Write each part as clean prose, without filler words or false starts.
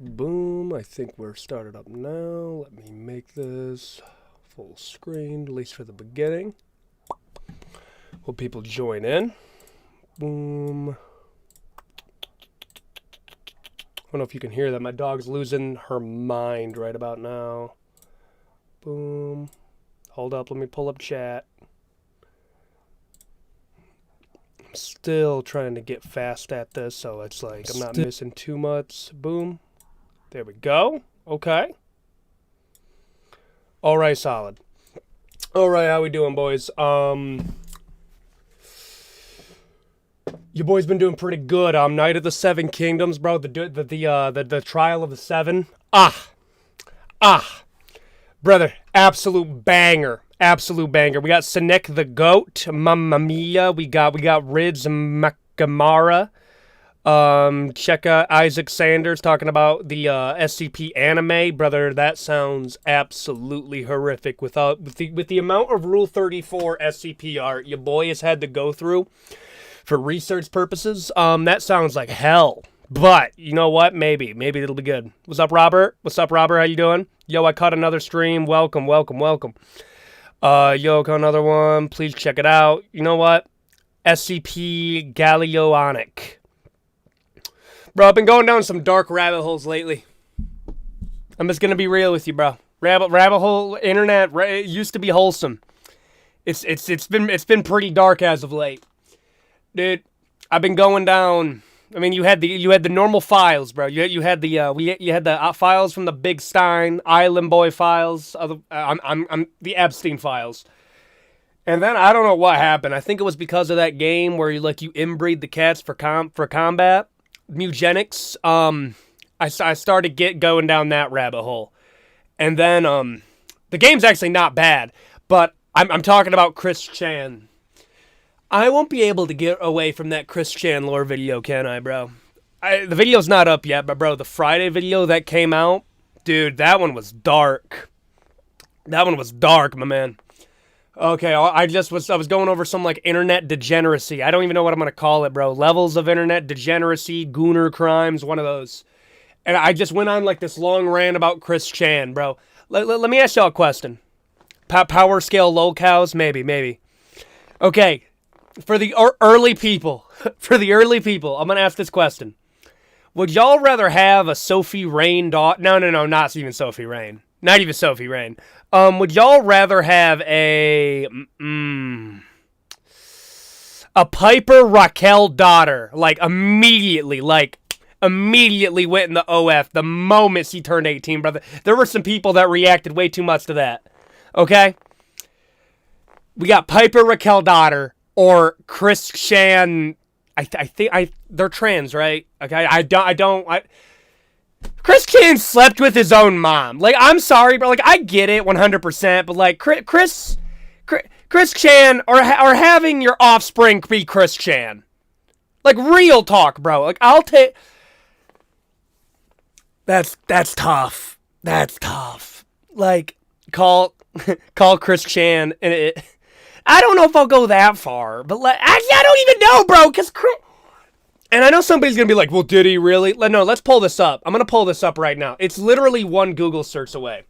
Boom. I think we're started up now. Let me make this full screen, at least for the beginning. Will people join in? Boom. I don't know if you can hear that. My dog's losing her mind right about now. Boom. Hold up. Let me pull up chat. I'm still trying to get fast at this, so it's like I'm not missing too much. Boom. There we go. Okay. All right, solid. All right, how we doing, boys? Your boy's been doing pretty good. Night of the Seven Kingdoms, bro. The Trial of the Seven. Brother, absolute banger. Absolute banger. We got Sinek the Goat, Mamma Mia. We got Rids Makamara. Check out Isaac Sanders talking about the SCP anime, brother. That sounds absolutely horrific. With the amount of Rule 34 SCP art your boy has had to go through for research purposes, that sounds like hell. But you know what? Maybe it'll be good. What's up, Robert? How you doing? Yo, I caught another stream. Welcome. Yo, caught another one. Please check it out. You know what? SCP Galeonic. Bro, I've been going down some dark rabbit holes lately. I'm just gonna be real with you, bro. Rabbit hole internet. It used to be wholesome. It's been pretty dark as of late, dude. I've been going down. I mean, you had the normal files, bro. You had the files from the Big Stein Island Boy files. I'm the Epstein files. And then I don't know what happened. I think it was because of that game where you inbreed the cats for combat. Mugenics. I started going down that rabbit hole, and then the game's actually not bad, but I'm talking about Chris Chan. I won't be able to get away from that Chris Chan lore video, can I, bro? The video's not up yet, but bro, the Friday video that came out, dude, that one was dark. That one was dark, my man. Okay, I was going over some like internet degeneracy. I don't even know what I'm gonna call it, bro. Levels of internet degeneracy, gooner crimes, one of those. And I just went on like this long rant about Chris Chan, bro. Let me ask y'all a question. Power scale locales, maybe. Okay, for the early people, I'm gonna ask this question. Would y'all rather have a Sophie Rain daughter? No, not even Sophie Rain. Not even Sophie Rain. Would y'all rather have a Piper Raquel daughter, like immediately went in the OF the moment she turned 18, brother? There were some people that reacted way too much to that. Okay? We got Piper Raquel daughter or Chris Chan. I think they're trans, right? Okay, Chris Chan slept with his own mom. Like, I'm sorry, bro. Like, I get it 100%, but like Chris Chan or having your offspring be Chris Chan. Like, real talk, bro. Like, I'll take. That's tough. That's tough. Like, call Chris Chan and it. I don't know if I'll go that far, but like, I don't even know, bro. Cause Chris. And I know somebody's going to be like, well, did he really? No, let's pull this up. I'm going to pull this up right now. It's literally one Google search away.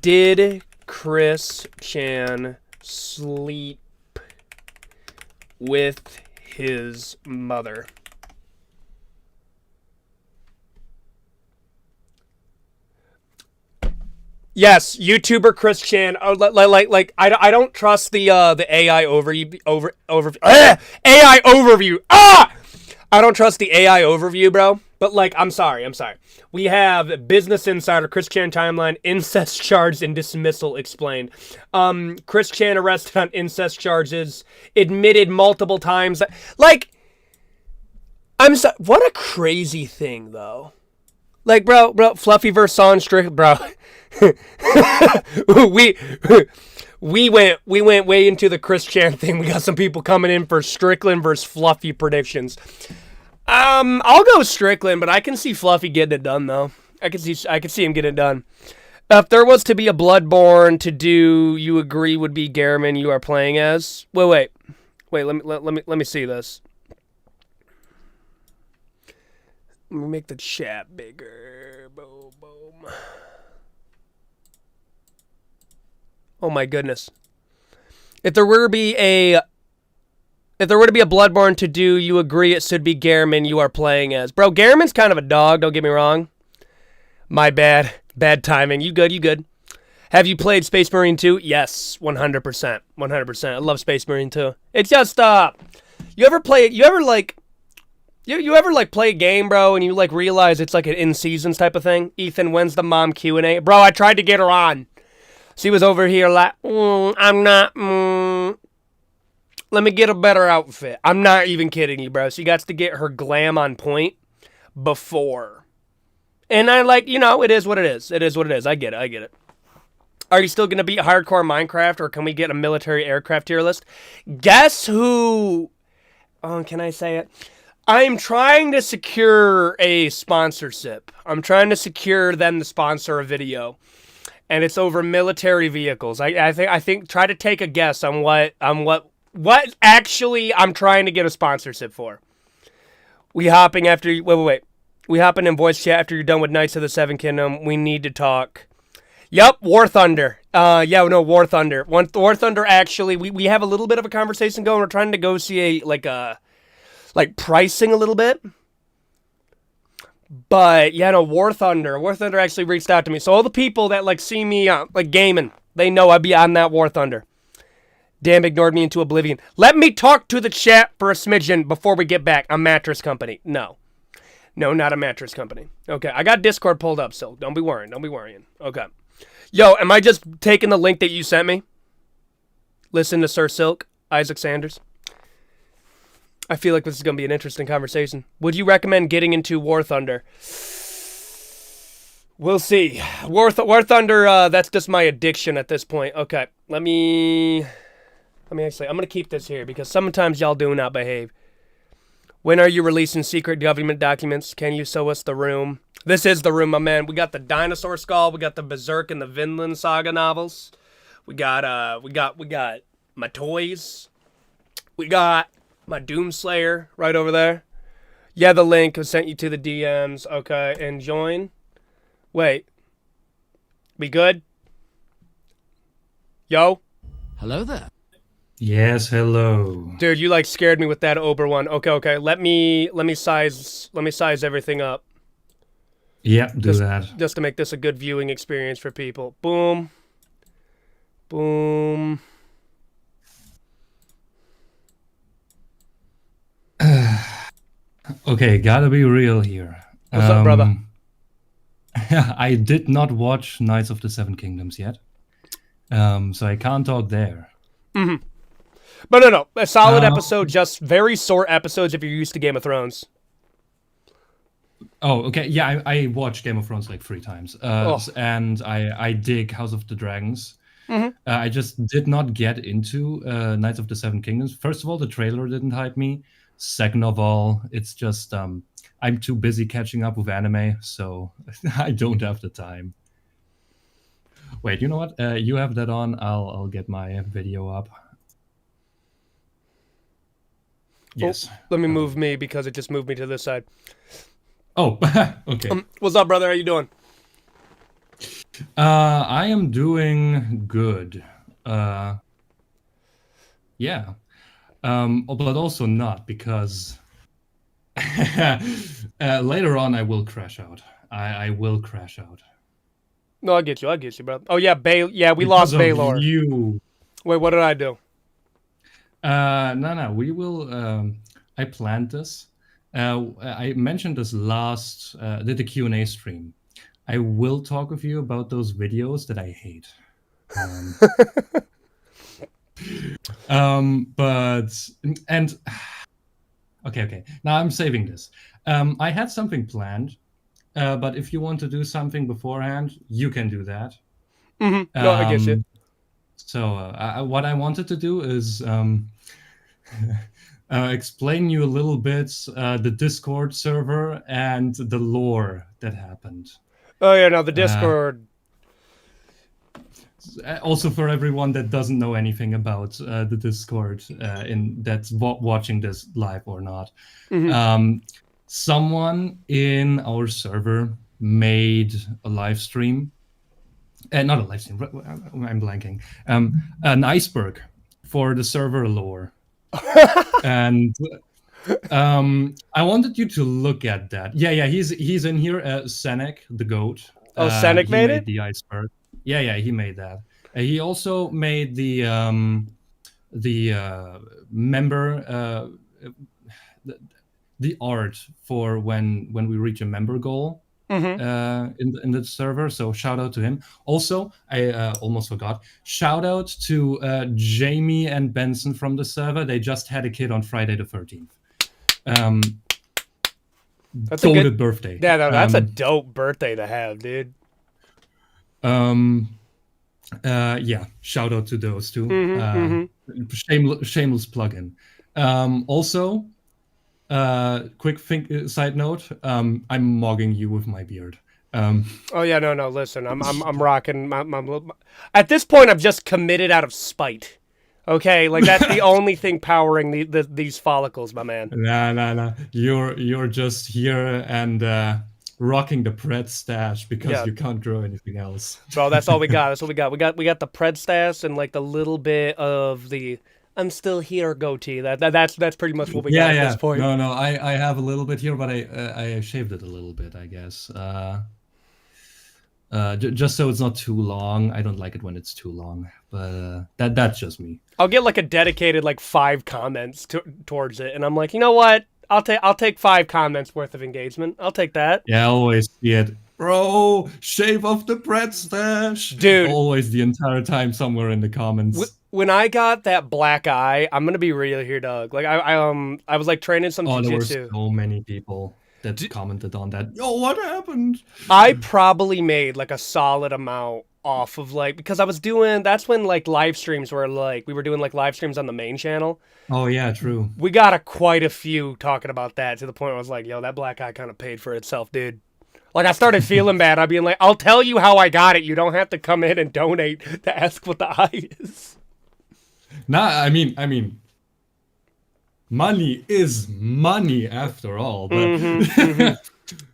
Did Chris Chan sleep with his mother? Yes, YouTuber Chris Chan. Oh, I don't trust the AI AI overview. I don't trust the AI overview, bro. But like, I'm sorry. We have Business Insider, Chris Chan timeline, incest charge and dismissal explained. Chris Chan arrested on incest charges, admitted multiple times. Like, what a crazy thing, though. Like, bro, Fluffy versus Son Strick, bro. we went way into the Chris Chan thing. We got some people coming in for Strickland versus Fluffy predictions. I'll go Strickland, but I can see Fluffy getting it done though. I can see him getting it done. If there was to be a Bloodborne to do, you agree would be Garamond you are playing as? Wait. Let me see this. Let me make the chat bigger. Boom, boom. Oh my goodness. If there were to be a Bloodborne to do, you agree it should be Gehrman you are playing as. Bro, Gehrman's kind of a dog, don't get me wrong. My bad. Bad timing. You good. Have you played Space Marine 2? Yes, 100%. 100%. I love Space Marine 2. It's just, you ever play a game, bro, and you like realize it's like an in-seasons type of thing? Ethan, when's the mom Q&A? Bro, I tried to get her on. She was over here like, I'm not, let me get a better outfit. I'm not even kidding you, bro. She got to get her glam on point before. And I like, it is what it is. It is what it is. I get it. Are you still going to beat hardcore Minecraft, or can we get a military aircraft tier list? Guess who... Oh, can I say it? I'm trying to secure a sponsorship. I'm trying to secure them to sponsor a video. And it's over military vehicles. I think try to take a guess on what actually I'm trying to get a sponsorship for. We hopping after... Wait. We hopping in voice chat after you're done with Knights of the Seven Kingdom. We need to talk... Yep, War Thunder. War Thunder. War Thunder, actually, we have a little bit of a conversation going. We're trying to negotiate, like pricing a little bit. But, War Thunder. War Thunder actually reached out to me. So all the people that, see me, gaming, they know I'd be on that War Thunder. Damn, ignored me into oblivion. Let me talk to the chat for a smidgen before we get back. A mattress company. No, not a mattress company. Okay, I got Discord pulled up, so don't be worrying. Okay. Yo, am I just taking the link that you sent me? Listen to Sir Silk, Isaac Sanders. I feel like this is going to be an interesting conversation. Would you recommend getting into War Thunder? We'll see. War Thunder, that's just my addiction at this point. Okay, let me actually, I'm going to keep this here because sometimes y'all do not behave. When are you releasing secret government documents? Can you show us the room? This is the room, my man. We got the Dinosaur Skull. We got the Berserk and the Vinland Saga novels. We got my toys. We got my Doomslayer right over there. Yeah, the link was sent you to the DMs. Okay, and join. Wait. We good? Yo? Hello there. Yes, hello. Dude, you scared me with that Ober one. Okay. Let me size everything up. Yeah, do that. Just to make this a good viewing experience for people. Boom. Boom. Okay, gotta be real here. What's up, brother? I did not watch Knights of the Seven Kingdoms yet. So I can't talk there. Mm-hmm. But no. A solid episode, just very short episodes if you're used to Game of Thrones. Oh, okay. Yeah, I watched Game of Thrones 3 times. And I dig House of the Dragons. Mm-hmm. I just did not get into Knights of the Seven Kingdoms. First of all, the trailer didn't hype me. Second of all, it's just I'm too busy catching up with anime, so I don't have the time. Wait, you know what? You have that on. I'll get my video up. Yes. Let me move me because it just moved me to this side. Oh, okay. What's up, brother? How you doing? I am doing good. Yeah. But also not, because later on I will crash out. I will crash out. No, I get you, brother. Oh yeah, we lost Baylor. You. Wait, what did I do? No. We will. I planned this. I mentioned this last the Q&A stream. I will talk with you about those videos that I hate. Okay. Now I'm saving this. I had something planned, but if you want to do something beforehand, you can do that. Mm-hmm. No, I get you. So what I wanted to do is explain you a little bit the Discord server and the lore that happened. Oh yeah, no, the Discord. Also, for everyone that doesn't know anything about the Discord, that's watching this live or not. Mm-hmm. someone in our server made a live stream, and not a live stream. I'm blanking. An iceberg for the server lore, and I wanted you to look at that. Yeah, he's in here. Senek, the goat. Oh, Senek He made made it? the iceberg. Yeah, he made that. He also made the member the art for when we reach a member goal in the server. So shout out to him. Also, I almost forgot. Shout out to Jamie and Benson from the server. They just had a kid on Friday the 13th. That's Goated a good birthday. Yeah, no, that's a dope birthday to have, dude. Yeah, shout out to those two. Shameless plug-in. Also, quick side note, I'm mogging you with my beard. Oh yeah, no. Listen, I'm rocking At this point, I'm just committed out of spite. Okay, like that's the only thing powering these follicles, my man. Nah. You're just here and rocking the Pred stash because Yeah, you can't grow anything else. bro, that's all we got. That's what we got. We got the Pred stash and like the little bit of the "I'm still here" goatee. That's pretty much what we got at this point. No. I have a little bit here, but I shaved it a little bit, I guess. Just so it's not too long. I don't like it when it's too long, but that's just me. I'll get like a dedicated like 5 comments towards it, and I'm like, you know what? I'll take 5 comments worth of engagement. I'll take that. Yeah, I always see it. Bro, shave off the Pred stash, dude. Always the entire time somewhere in the comments. When I got that black eye, I'm gonna be real here, Doug. Like I was like training some jiu-jitsu. There were so many people that commented on that. Yo, what happened? I probably made like a solid amount off of like, because I was doing, that's when like live streams were like, we were doing like live streams on the main channel. Oh yeah, true. We got quite a few talking about that, to the point where I was like, yo, that black eye kind of paid for itself, dude. Like I started feeling bad. I'd be like, I'll tell you how I got it. You don't have to come in and donate to ask what the eye is. Nah, I mean, money is money after all. But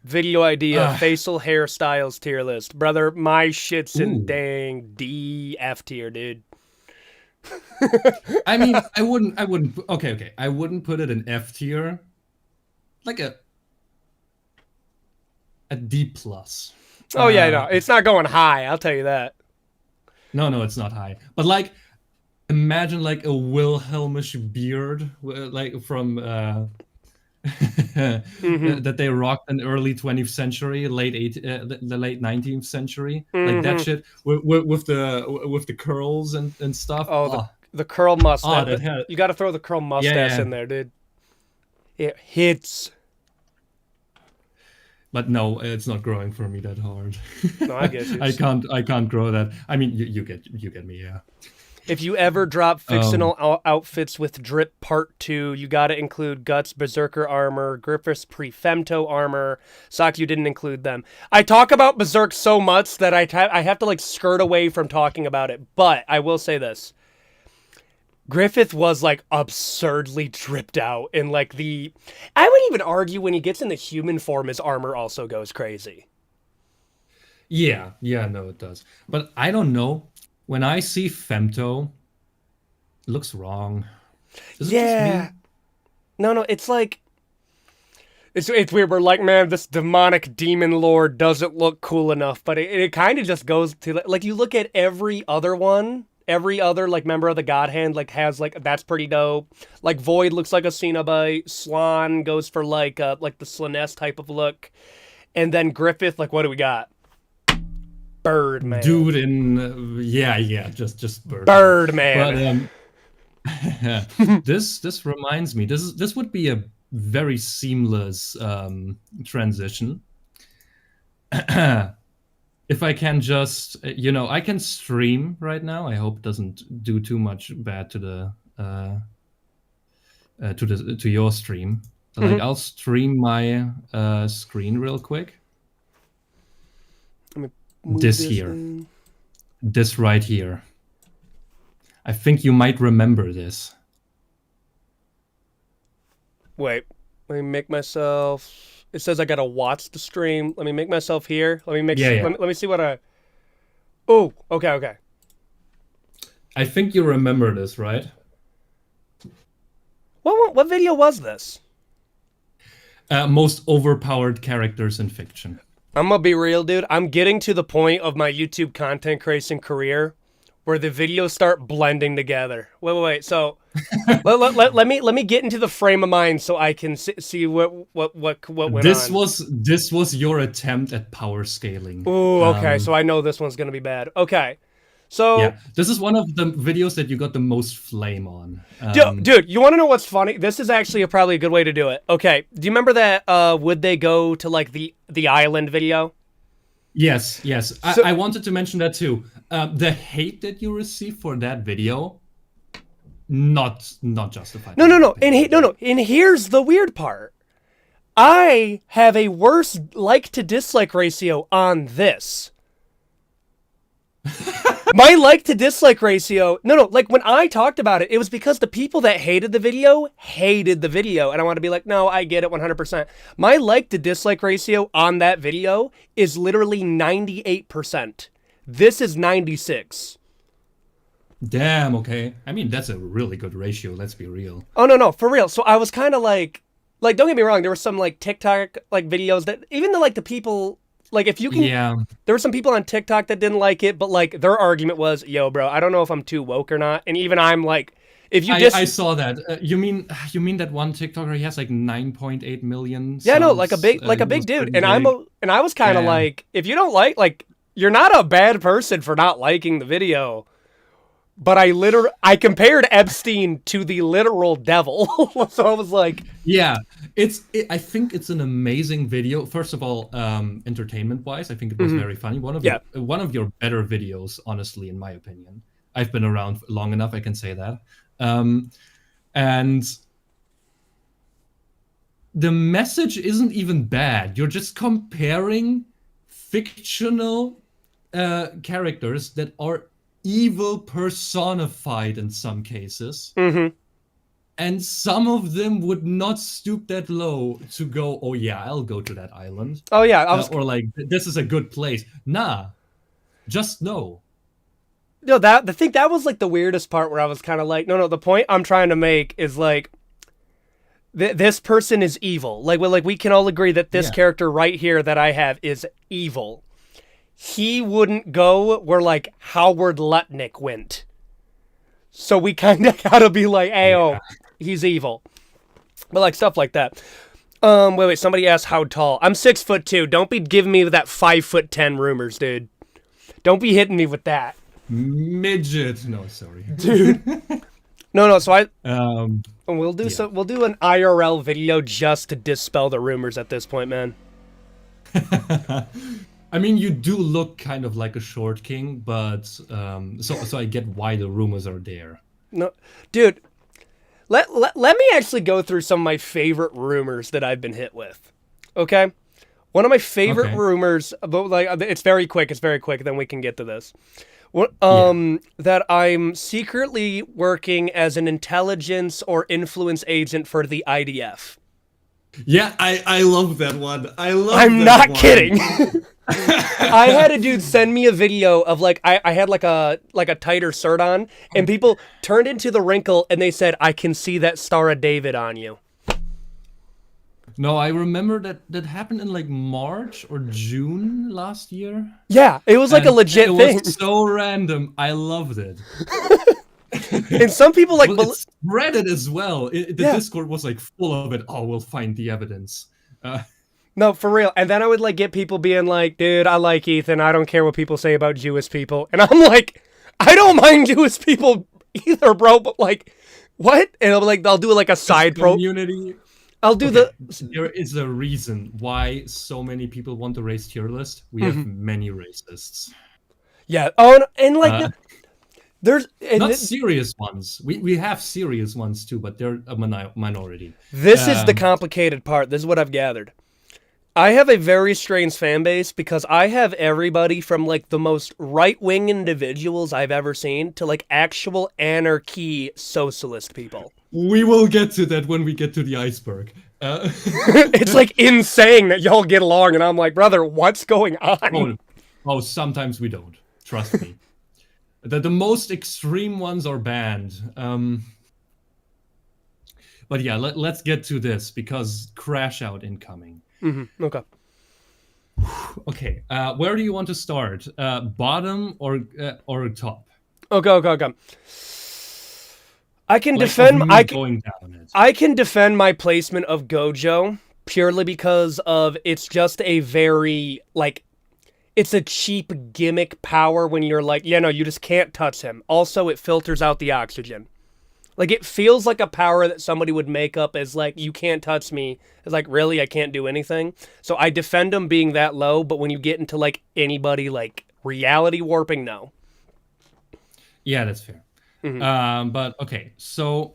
Video idea, facial hairstyles tier list. Brother, my shit's in dang D, F tier, dude. I mean, I wouldn't, okay. I wouldn't put it in F tier. Like a D plus. Oh yeah, no, it's not going high, I'll tell you that. No, it's not high. But like, imagine like a Wilhelmish beard, like from that they rocked in early 20th century, the late 19th century, like that shit with the curls and stuff. The curl mustache. Oh, you got to throw the curl mustache in there, dude. It hits. But no, it's not growing for me that hard. No, I get you. I can't grow that. I mean, you get me, yeah. If you ever drop fictional outfits with drip part 2, you got to include Guts, Berserker armor, Griffith's pre-femto armor. Sucks you didn't include them. I talk about Berserk so much that I have to like skirt away from talking about it. But I will say this. Griffith was like absurdly dripped out in like I would even argue when he gets in the human form, his armor also goes crazy. Yeah, no, it does. But I don't know. When I see femto, it looks wrong. Yeah. No, it's like it's weird. We're like, man, this demonic demon lord doesn't look cool enough, but it kind of just goes to like you look at every other one. Every other like member of the God Hand like has like that's pretty dope. Like Void looks like a Cenobite. Slan goes for like the Slanesh type of look, and then Griffith, like what do we got? Birdman. Dude in just Birdman. Birdman. But this reminds me. This would be a very seamless transition. If I can just, I can stream right now. I hope it doesn't do too much bad to the to your stream. Like I'll stream my screen real quick. This right here. I think you might remember this. Wait, Let me make myself. It says I gotta watch the stream. Let me make myself here. Let me make. Yeah, yeah. Let me see what I. Oh, okay, okay. I think you remember this, right? What video was this? Most overpowered characters in fiction. I'm gonna be real, dude. I'm getting to the point of my YouTube content creation career where the videos start blending together. Wait. So let me get into the frame of mind so I can see what went This on. was your attempt at power scaling. Ooh, okay. So I know this one's gonna be bad. Okay. So yeah, this is one of the videos that you got the most flame on. Dude, you want to know what's funny? This is actually probably a good way to do it. Okay, do you remember that would they go to like the island video? Yes. So- I wanted to mention that too. The hate that you received for that video, not justified. No. And here's the weird part. I have a worse like to dislike ratio on this. My like to dislike ratio, like when I talked about it, it was because the people that hated the video, and I want to be like, no, I get it 100%. My like to dislike ratio on that video is literally 98%. This is 96. Damn, okay. I mean, that's a really good ratio, let's be real. Oh, no, for real. So I was kind of like, don't get me wrong, there were some like TikTok like videos that, even though like the people, like if you can, there were some people on TikTok that didn't like it, but like their argument was, yo, bro, I don't know if I'm too woke or not. And even I'm like, if you I saw that. You mean that one TikToker? He has like 9.8 million. Yeah, no, like a big dude. And I was kind of like, if you don't like, you're not a bad person for not liking the video. But I compared Epstein to the literal devil. So I was like, yeah, I think it's an amazing video. First of all, entertainment wise, I think it was very funny. One of your better videos, honestly, in my opinion. I've been around long enough, I can say that. And the message isn't even bad. You're just comparing fictional characters that are evil personified in some cases. And some of them would not stoop that low to go, oh yeah, I'll go to that island. Oh yeah, or like, this is a good place. Nah, just no. No, that was like the weirdest part where I was kind of like, no, the point I'm trying to make is like, this person is evil. Like we can all agree that this character right here that I have is evil. He wouldn't go where like Howard Lutnick went. So we kind of gotta be like, hey, he's evil. But like stuff like that. Wait, somebody asked how tall. I'm 6'2". Don't be giving me that 5'10" rumors, dude. Don't be hitting me with that. Midget. No, sorry. Dude. No, so we'll do we'll do an IRL video just to dispel the rumors at this point, man. I mean, you do look kind of like a short king, but so I get why the rumors are there. No, dude, let me actually go through some of my favorite rumors that I've been hit with. Okay, one of my favorite rumors, but like it's very quick. Then we can get to this. That I'm secretly working as an intelligence or influence agent for the IDF. Yeah, I love that one. I'm not kidding. I had a dude send me a video of like I had like a tighter shirt on, and people turned into the wrinkle and they said, I can see that Star of David on you. No, I remember that happened in like March or June last year. Yeah, it was like a legit thing. It was so random. I loved it. And some people like spread it as well. The Discord was like full of it. Oh, we'll find the evidence. No, for real. And then I would like get people being like, dude, I like Ethan. I don't care what people say about Jewish people. And I'm like, I don't mind Jewish people either, bro. But like, what? And I'll do like a side community. I'll do There is a reason why so many people want to raise tier list. We have many racists. Yeah. Oh, and like there's not serious ones. We have serious ones too, but they're a minority. This is the complicated part. This is what I've gathered. I have a very strange fan base because I have everybody from like the most right-wing individuals I've ever seen to like actual anarchy socialist people. We will get to that when we get to the iceberg. It's like insane that y'all get along, and I'm like, brother, what's going on? Sometimes we don't. Trust me. The most extreme ones are banned. But yeah, let's get to this because crash out incoming. Okay. Okay, where do you want to start? Bottom or top? Okay. I can Like, defend. of me going down it. I can defend my placement of Gojo purely because of it's just a very like it's a cheap gimmick power when you're like, yeah, no, you just can't touch him. Also, it filters out the oxygen. Like it feels like a power that somebody would make up as like, you can't touch me. It's like, really, I can't do anything. So I defend him being that low, but when you get into like anybody like reality warping, no. Yeah, that's fair. But okay, so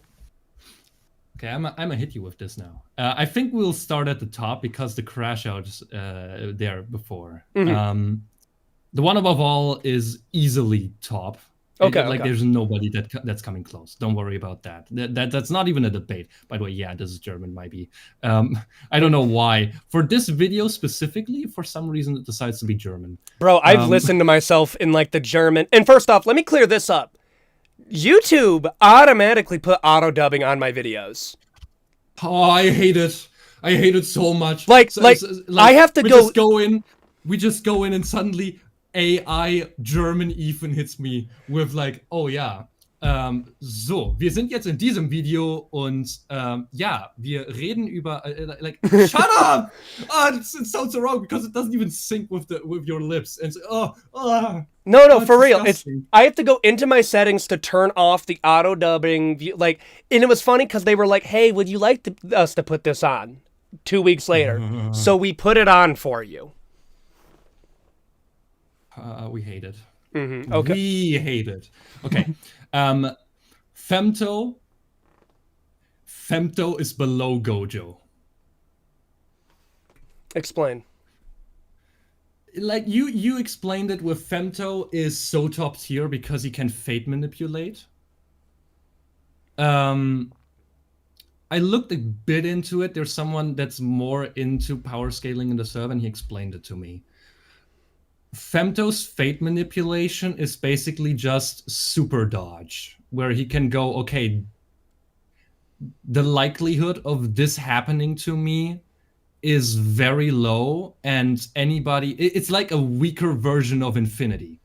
okay, I'm gonna hit you with this now. I think we'll start at the top because the crash outs there before. The one above all is easily top. Okay. There's nobody that's coming close. Don't worry about that. That's not even a debate. By the way, yeah, this is German, might be. I don't know why. For this video specifically, for some reason, it decides to be German. Bro, I've listened to myself in like the German. And first off, let me clear this up. YouTube automatically put auto dubbing on my videos. Oh, I hate it. I hate it so much. Like I have to go. We just go in and suddenly AI German Ethan hits me with like, oh ja, so, wir sind jetzt in diesem Video und ja, wir reden über like, shut up! It sounds so wrong because it doesn't even sync with your lips. And No, for real. I have to go into my settings to turn off the auto dubbing. Like, and it was funny because they were like, "Hey, would you like us to put this on?" 2 weeks later, so we put it on for you. We hate it. Okay. We hate it. Okay. Femto is below Gojo. Explain. Like you explained it with Femto is so top tier because he can fate manipulate. I looked a bit into it. There's someone that's more into power scaling in the server, and he explained it to me. Femto's fate manipulation is basically just super dodge, where he can go, okay, the likelihood of this happening to me is very low, and it's like a weaker version of Infinity.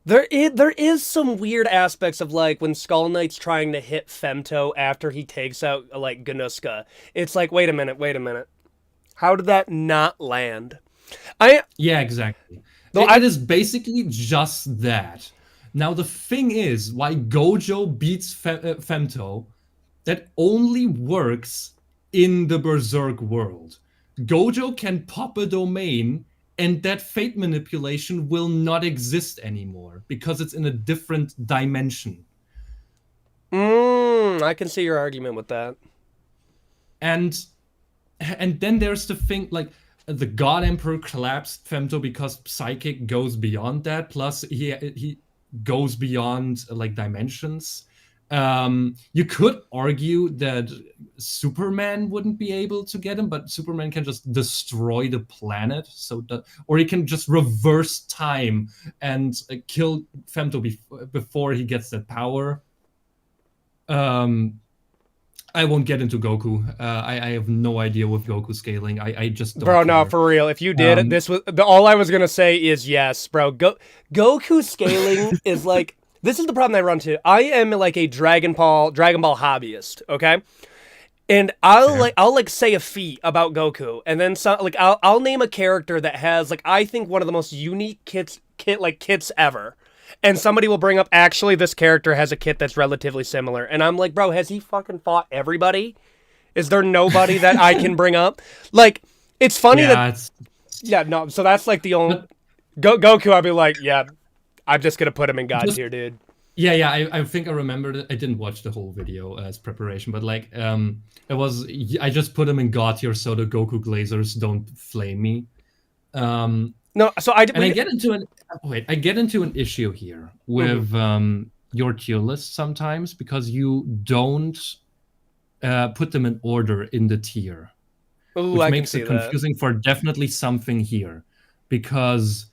There is some weird aspects of like when Skull Knight's trying to hit Femto after he takes out like Ganuska. It's like, wait a minute. How did that not land? Yeah, exactly. It is basically just that. Now the thing is, why Gojo beats Femto, that only works in the Berserk world. Gojo can pop a domain, and that fate manipulation will not exist anymore because it's in a different dimension. I can see your argument with that. And then there's the thing, like, the God Emperor collapsed Femto because Psychic goes beyond that. Plus, he goes beyond like dimensions. You could argue that Superman wouldn't be able to get him, but Superman can just destroy the planet, or he can just reverse time and kill Femto before he gets that power. I won't get into Goku. I have no idea with Goku scaling. I just don't Bro, care. no, for real. If you did, this was all I was gonna say is yes, bro. Goku scaling is like, this is the problem I run to. I am like a Dragon Ball hobbyist, okay? And I'll say a feat about Goku, and then I'll name a character that has like I think one of the most unique kits ever. And somebody will bring up, actually, this character has a kit that's relatively similar. And I'm like, bro, has he fucking fought everybody? Is there nobody that I can bring up? Like, it's funny so that's like the only... Goku, I'd be like, yeah, I'm just going to put him in God tier, dude. Yeah, I think I remembered it. I didn't watch the whole video as preparation, but like, I just put him in God tier so the Goku Glazers don't flame me. No, so I get into an issue here with your tier list sometimes because you don't put them in order in the tier, Ooh, which I can makes see it that. confusing for definitely something here, because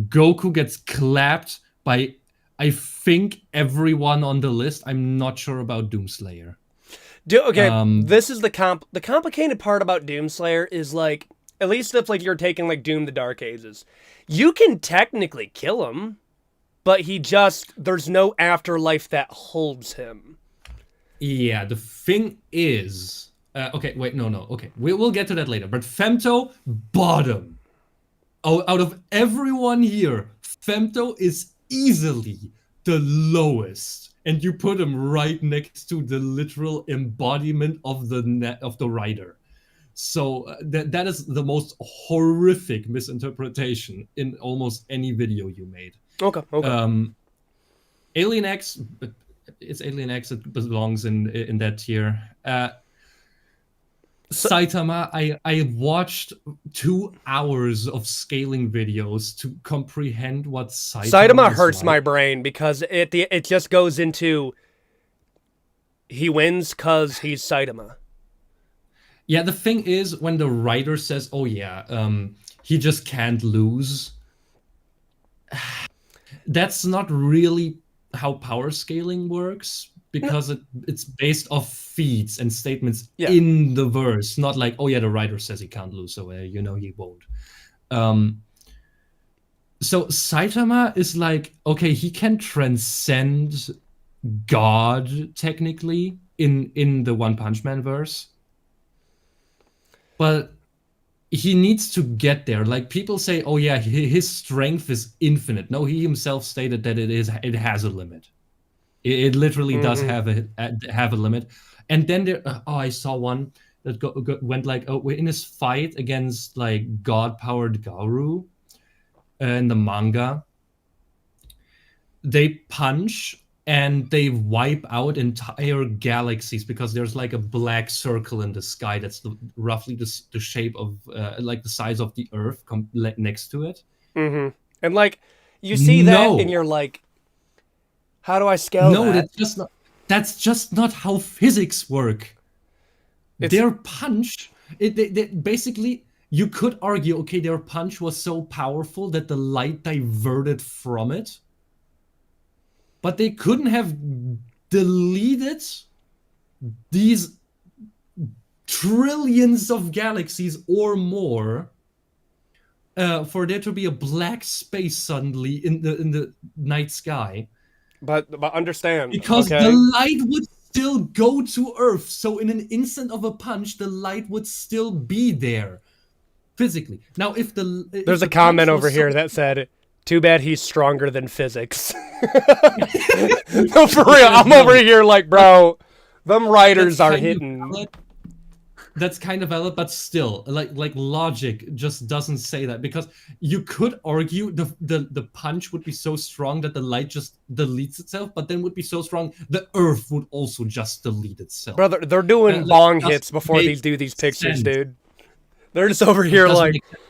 Goku gets clapped by, I think, everyone on the list. I'm not sure about Doomslayer. Okay, Um, this is the complicated part about Doomslayer is like, at least if like you're taking like Doom the Dark Ages, you can technically kill him, but there's no afterlife that holds him. yeah, the thing is, okay, wait, no, no, okay, we'll get to that later. But Femto, bottom. Oh, out of everyone here, Femto is easily the lowest, and you put him right next to the literal embodiment of the writer. So that is the most horrific misinterpretation in almost any video you made. Okay, okay. Alien X, it's Alien X. It belongs in that tier. So, Saitama, I watched 2 hours of scaling videos to comprehend what Saitama Saitama is hurts like. my brain because it just goes into he wins because he's Saitama. Yeah, the thing is, when the writer says, "Oh yeah, he just can't lose," that's not really how power scaling works, No, because it's based off feeds and statements yeah, in the verse, not like, "Oh yeah, the writer says he can't lose, so he won't." Um, so Saitama is like, okay, he can transcend God technically in the One Punch Man verse, but he needs to get there. Like, people say, oh yeah, his strength is infinite. No, he himself stated that it has a limit. It literally does mm-hmm. have a limit. And then there, I saw one that went like, oh, in his fight against like God powered Garu in the manga, they punch and they wipe out entire galaxies because there's like a black circle in the sky that's roughly the shape of like the size of the Earth next to it. Mm-hmm. And like you see that and No, you're like, how do I scale no, that? that's just not how physics work. It's Their punch, basically, you could argue, okay, their punch was so powerful that the light diverted from it, but they couldn't have deleted these trillions of galaxies or more for there to be a black space suddenly in the night sky, but understand, because the okay? light would still go to Earth. So in an instant of a punch, the light would still be there physically. Now, if There's a the punch comment over was so here that said, "Too bad he's stronger than physics." No, for real. yeah, I'm no, over here like, bro, them that's writers are kind of hitting. valid. That's kind of valid, but still, like logic just doesn't say that, because you could argue the punch would be so strong that the light just deletes itself, but then would be so strong the Earth would also just delete itself. Brother, they're doing Like, bong it doesn't hits before make these do these pictures, sense. dude. They're just over It here doesn't like, make sense.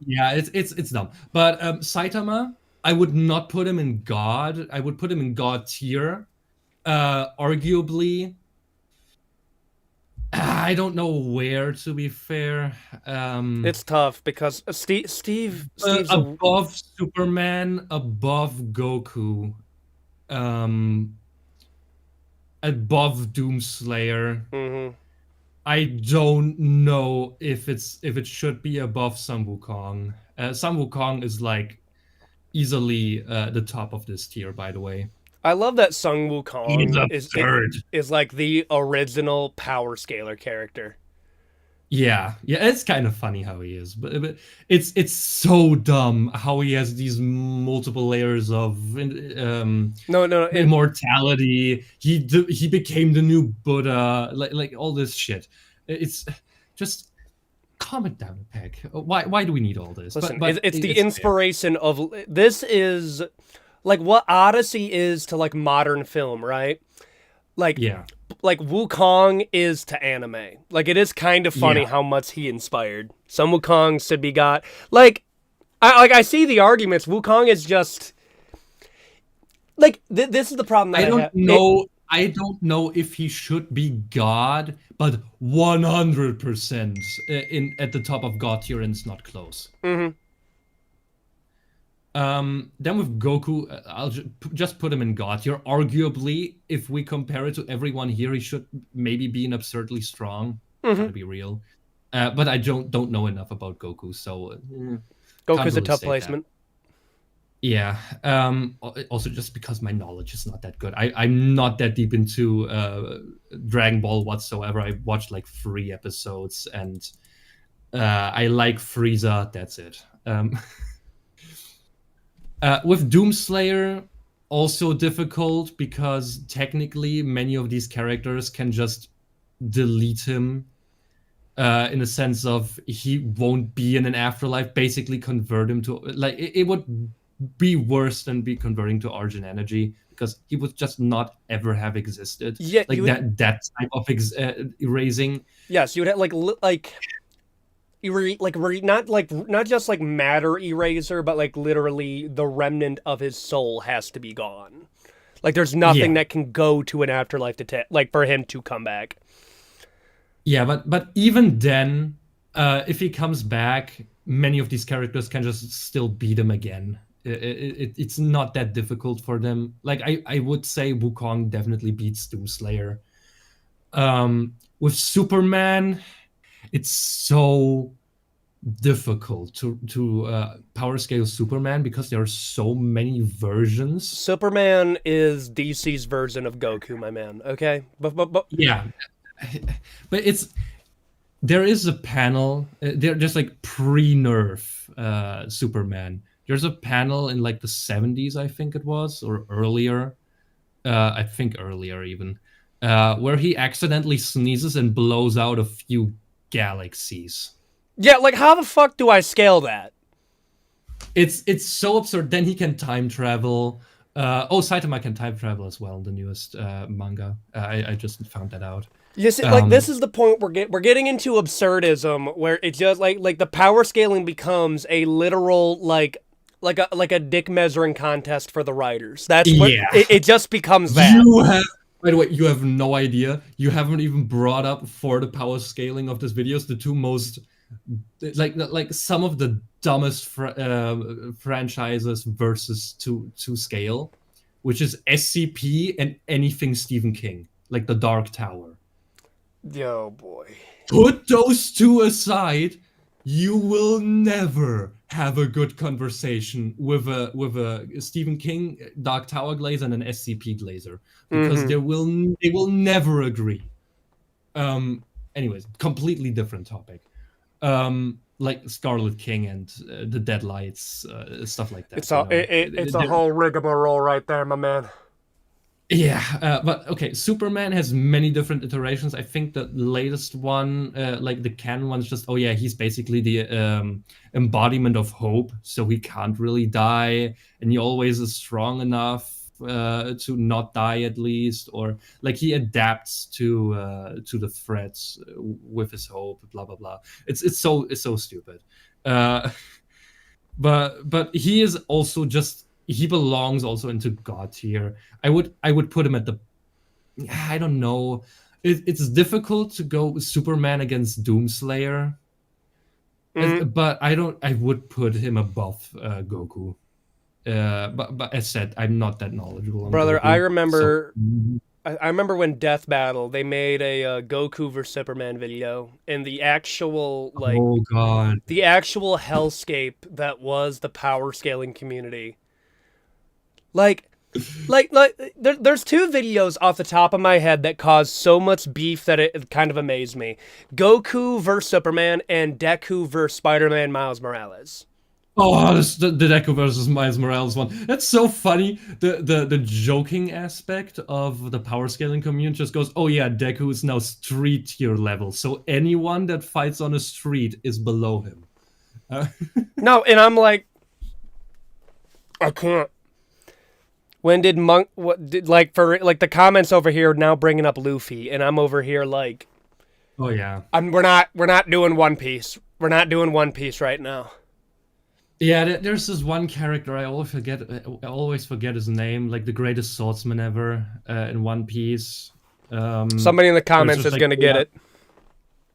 Yeah, it's dumb. But Saitama, I would not put him in God. I would put him in God tier. Arguably, I don't know where, to be fair. it's tough because Steve's a Above Superman, above Goku, um, above Doomslayer. mm-hmm. I don't know if it should be above Sun Wukong. Sun Wukong is like easily the top of this tier, by the way. I love that Sung He's Wukong absurd. is like the original power scalar character. Yeah, yeah, it's kind of funny how he is, but it's so dumb how he has these multiple layers of No, no, and immortality. He became the new Buddha, like all this shit. It's just, calm it down a peg. Why do we need all this? listen, But it's the it's fair. inspiration of this is like what Odyssey is to like modern film, right? Like Yeah, like Wukong is to anime. Like it is kind of funny yeah. how much he inspired. Some Wukong should be got. I see the arguments. Wukong is just like this is the problem that I I don't have. know I don't know if he should be God, but 100% in at the top of God tier, and it's not close. Mm-hmm. Then with Goku, I'll just put him in God tier. Arguably, if we compare it to everyone here, he should maybe be an absurdly strong. Mm-hmm. Trying to be real, but I don't know enough about Goku, so can't Goku's a really tough say that. placement. Yeah. Also, just because my knowledge is not that good, I'm not that deep into Dragon Ball whatsoever. I watched like 3 episodes, and I like Frieza. That's it. With Doomslayer, also difficult because technically many of these characters can just delete him in the sense of he won't be in an afterlife, basically convert him to like it would be worse than be converting to Argent energy because he would just not ever have existed. Yeah, Like that type of erasing. yes, you would have not just like matter eraser, but like literally the remnant of his soul has to be gone. Like there's nothing Yeah. that can go to an afterlife to like for him to come back. Yeah, but even then, if he comes back, many of these characters can just still beat him again. It's not that difficult for them. Like I would say Wukong definitely beats Doomslayer. With Superman, it's so difficult to power scale Superman because there are so many versions. Superman is DC's version of Goku, my man. Okay, but Yeah, but there is a panel. They're just like pre-nerf Superman. There's a panel in like the 70s, I think it was, or earlier. I think earlier even, where he accidentally sneezes and blows out a few galaxies. yeah, like how the fuck do I scale that? It's so absurd. Then he can time travel. Saitama can time travel as well in the newest manga. I just found that out. You see, like this is the point we're getting into absurdism, where it just like the power scaling becomes a literal like a dick measuring contest for the writers. That's what it just becomes that. By the way, you have no idea. You haven't even brought up for the power scaling of this videos the two most like some of the dumbest franchises versus to scale, which is SCP and anything Stephen King, like the Dark Tower. Yo, boy. Put those two aside, you will never have a good conversation with a Stephen King Dark Tower glazer and an SCP glazer because they will never agree. Anyways, completely different topic. Like Scarlet King and the Deadlights, stuff like that. It's a whole rigmarole right there, my man. Yeah, but okay, Superman has many different iterations. I think the latest one, like the canon one's just, oh yeah, he's basically the embodiment of hope, so he can't really die, and he always is strong enough to not die at least, or like he adapts to the threats with his hope, blah blah blah. It's so stupid. But he is also just he belongs also into God tier. I would put him at the I don't know. It's difficult to go with Superman against Doomslayer. But I would put him above Goku. But as said, I'm not that knowledgeable on Brother, Goku, I remember so... I remember when Death Battle, they made a Goku vs Superman video, and the actual oh god, the actual hellscape that was the power scaling community. There's two videos off the top of my head that caused so much beef that it kind of amazed me: Goku vs Superman and Deku vs Spider-Man Miles Morales. Oh, the Deku versus Miles Morales one. That's so funny. The joking aspect of the power scaling community just goes, oh yeah, Deku is now street tier level, so anyone that fights on a street is below him. No, and I'm like, I can't. When did the comments over here now bringing up Luffy, and I'm over here like, oh yeah, we're not doing One Piece. We're not doing One Piece right now. Yeah, there's this one character I always forget his name, like the greatest swordsman ever in One Piece. Somebody in the There's comments just is like gonna get it.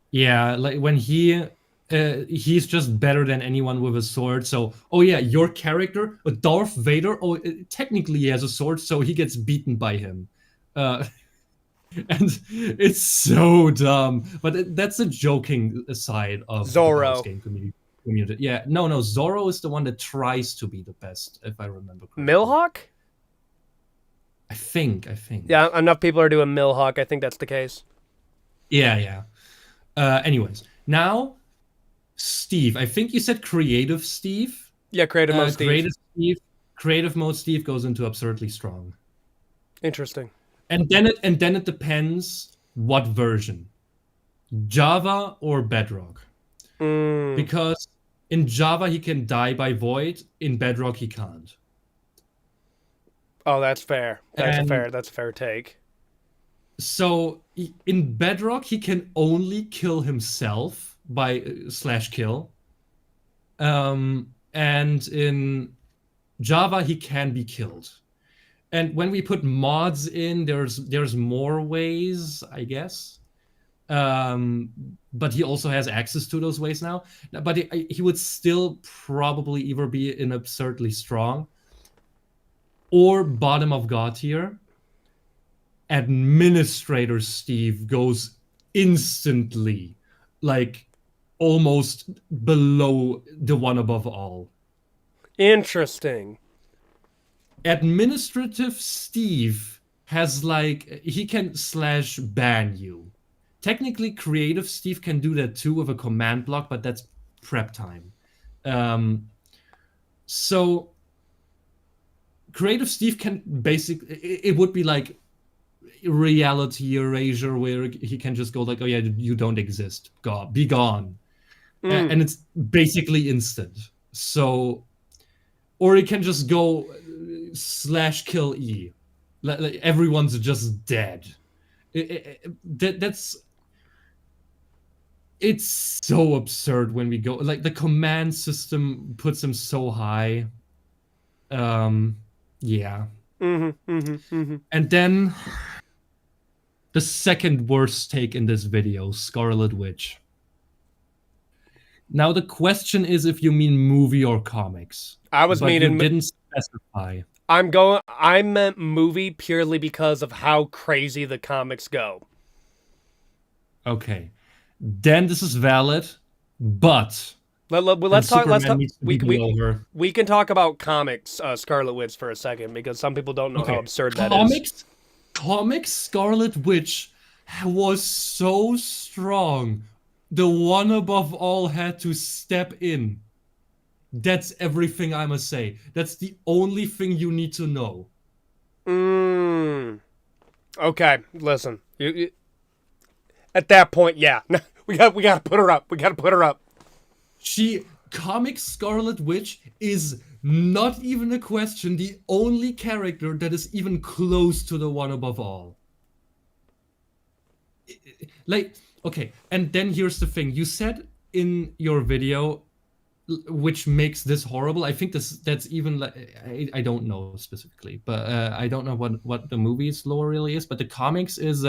yeah, like when he's just better than anyone with a sword. So, oh yeah, your character, Darth Vader, oh, technically he has a sword, so he gets beaten by him. Uh, and it's so dumb. But that's a joking side of the Boss Zoro. Game community. Yeah, no, Zoro is the one that tries to be the best, if I remember correctly. Millhawk? I think. Yeah, enough people are doing Millhawk. I think that's the case. Yeah, yeah. Anyways, now Steve. I think you said creative Steve. Yeah, creative mode Steve. Creative Steve. Creative mode Steve goes into absurdly strong, Interesting. and then it depends what version, Java or Bedrock, Mm. because in Java he can die by void, in Bedrock he can't. Oh, that's fair. And That's a fair take. so in Bedrock he can only kill himself by slash kill. And in Java he can be killed. And when we put mods in, there's more ways, I guess. But he also has access to those ways now. But he would still probably either be in absurdly strong or bottom of God tier. Administrator Steve goes instantly, like almost below the one above all. Interesting. Administrative Steve has like he can slash ban you. Technically, creative Steve can do that too with a command block, but that's prep time. Um, so creative Steve can basically it would be like reality erasure where he can just go like, oh yeah, you don't exist, God, be gone, Mm. and it's basically instant. So, or he can just go slash kill E, like everyone's just dead. That's it's so absurd when we go like the command system puts him so high. Um, yeah, Mm-hmm. Mm-hmm. Mm-hmm. and then the second worst take in this video, Scarlet Witch. Now the question is if you mean movie or comics, I was but you meaning didn't specify. I meant movie purely because of how crazy the comics go. Okay, then this is valid, but then Let's talk. Let's Superman talk. needs to be below her. We can talk about comics, Scarlet Witch for a second because some people don't know how Okay, absurd that is. comics Scarlet Witch was so strong. The one above all had to step in. That's everything I must say. That's the only thing you need to know. Mm. Okay, listen. At that point, yeah, we got to put her up. We got to put her up. Comic Scarlet Witch is not even a question, the only character that is even close to the one above all. Like, okay, and then here's the thing. You said in your video, which makes this horrible. I think that's even like I don't know specifically, but I don't know what the movie's lore really is. But the comics is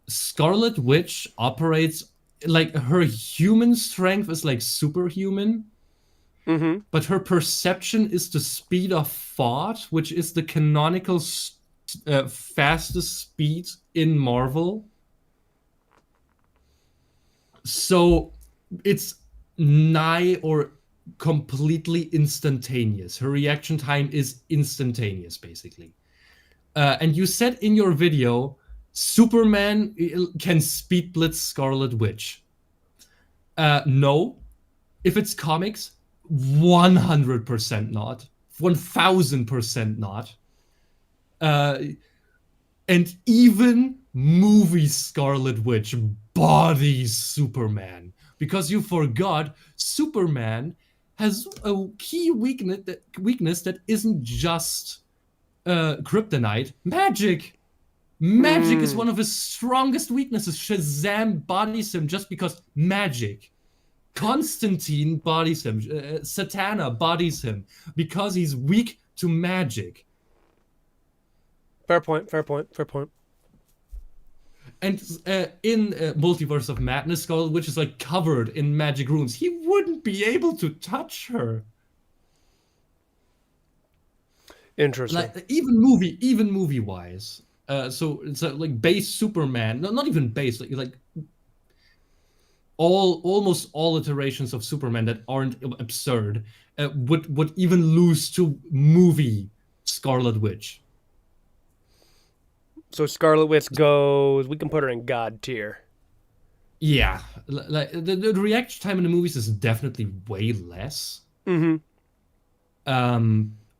Scarlet Witch operates like her human strength is like superhuman, Mm-hmm. but her perception is the speed of thought, which is the canonical fastest speed in Marvel. So it's nigh or completely instantaneous. Her reaction time is instantaneous, basically. And you said in your video, Superman can speed blitz Scarlet Witch. No. If it's comics, 100% not. 1000% not. And even movie Scarlet Witch bodies Superman. Because you forgot, Superman has a key weakness that isn't just kryptonite. Magic! Magic is one of his strongest weaknesses. Shazam bodies him just because magic. Constantine bodies him. Satana bodies him because he's weak to magic. Fair point. Fair point. Fair point. And in Multiverse of Madness, Scarlet Witch is like covered in magic runes. He wouldn't be able to touch her. Interesting. Like even movie wise. So it's like base Superman. No, not even base. Like almost all iterations of Superman that aren't absurd would even lose to movie Scarlet Witch. So Scarlet Witch goes. We can put her in God tier. Yeah, like the reaction time in the movies is definitely way less. Mm-hmm.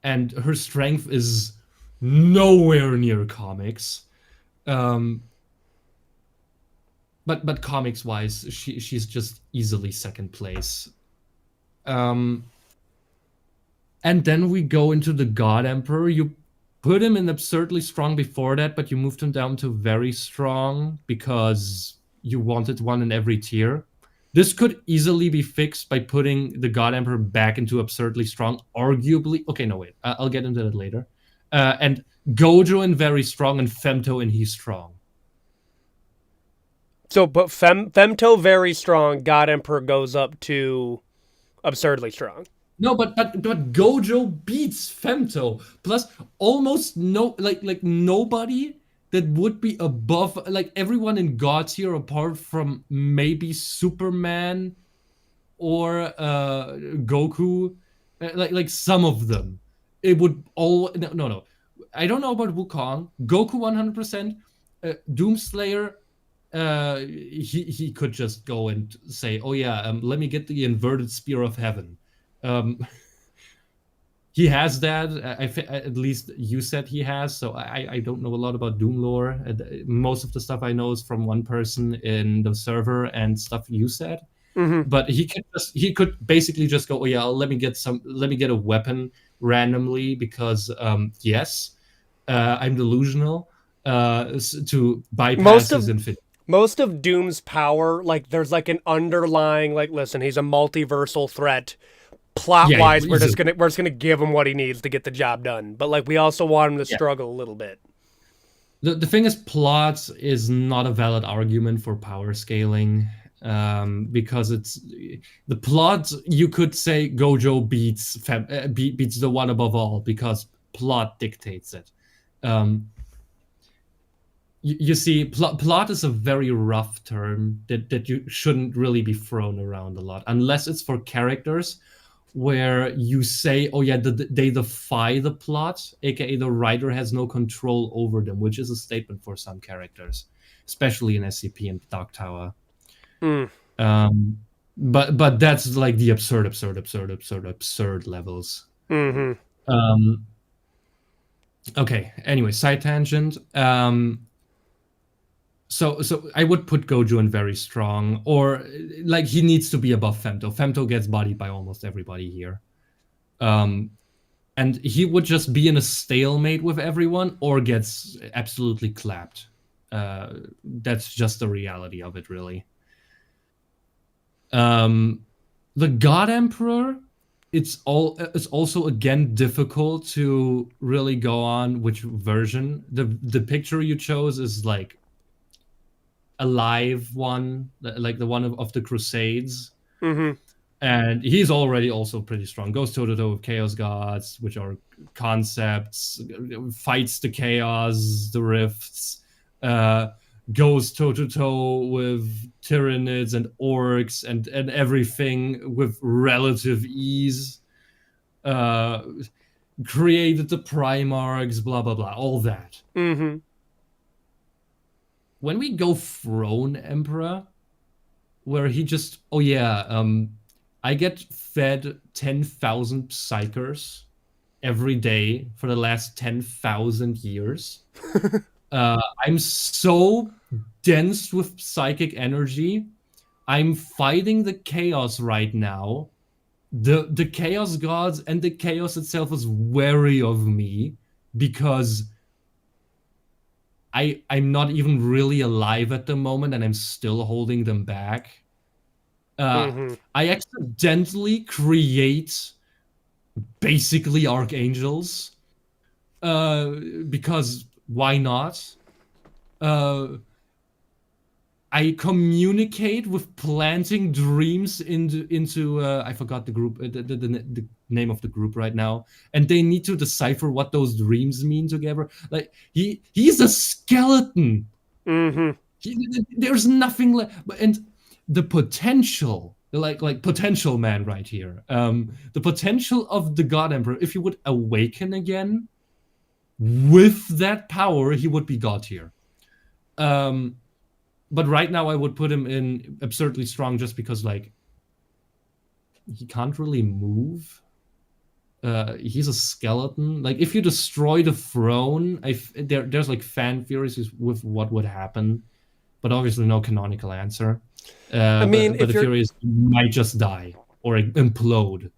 And her strength is nowhere near comics. But comics wise, she's just easily second place. And then we go into the God Emperor. You put him in absurdly strong before that, but you moved him down to very strong because you wanted one in every tier. This could easily be fixed by putting the God Emperor back into absurdly strong. Arguably, okay, no wait, I'll get into that later. And Gojo in very strong and Femto in he's strong. So, but Femto very strong. God Emperor goes up to absurdly strong. No, but Gojo beats Femto. Plus, almost like nobody that would be above like everyone in God tier apart from maybe Superman or Goku, like some of them. It would all no. I don't know about Wukong. Goku 100%. Doomslayer. He could just go and say, "Oh yeah, let me get the inverted spear of heaven." Um, he has that. At least you said he has. So I don't know a lot about Doom lore. Most of the stuff I know is from one person in the server and stuff you said. Mm-hmm. But he could basically just go, oh yeah, let me get a weapon randomly because yes, I'm delusional to bypass his infinity. Most of Doom's power, like there's like an underlying like, listen, he's a multiversal threat. Plot wise, we're just gonna give him what he needs to get the job done. But like we also want him to struggle a little bit. The thing is, plot is not a valid argument for power scaling. Because it's the plot. You could say Gojo beats the one above all because plot dictates it. You see, plot is a very rough term that you shouldn't really be thrown around a lot unless it's for characters where you say, oh yeah, they defy the plot, aka the writer has no control over them, which is a statement for some characters, especially in SCP and Dark Tower. But that's like the absurd levels. Mm-hmm. Okay. Anyway, side tangent. So I would put Gojo in very strong, or like he needs to be above Femto. Femto gets bodied by almost everybody here. And he would just be in a stalemate with everyone, or gets absolutely clapped. That's just the reality of it, really. The God Emperor, it's also again difficult to really go on which version. The picture you chose is like a live one, like the one of the Crusades. Mm-hmm. And he's already also pretty strong. Goes toe to toe with Chaos Gods, which are concepts, fights the chaos, the rifts, goes toe to toe with Tyranids and orcs and everything with relative ease. Created the Primarchs, blah blah blah, all that. Mm-hmm. When we go Throne Emperor, where he just, oh yeah, I get fed 10,000 psychers every day for the last 10,000 years. I'm so dense with psychic energy. I'm fighting the chaos right now. The chaos gods and the chaos itself is wary of me because I'm not even really alive at the moment and I'm still holding them back. Uh, Mm-hmm. I accidentally create basically archangels uh, because why not? Uh, I communicate with planting dreams into I forgot the group the name of the group right now, and they need to decipher what those dreams mean together. Like he's a skeleton. Mm-hmm. There's nothing and the potential like potential man right here. The potential of the God Emperor if he would awaken again with that power, he would be God tier. Um, but right now I would put him in absurdly strong just because like he can't really move. He's a skeleton. Like if you destroy the throne, there's like fan theories with what would happen, but obviously no canonical answer. I mean, But if the you're, theory is he might just die or implode.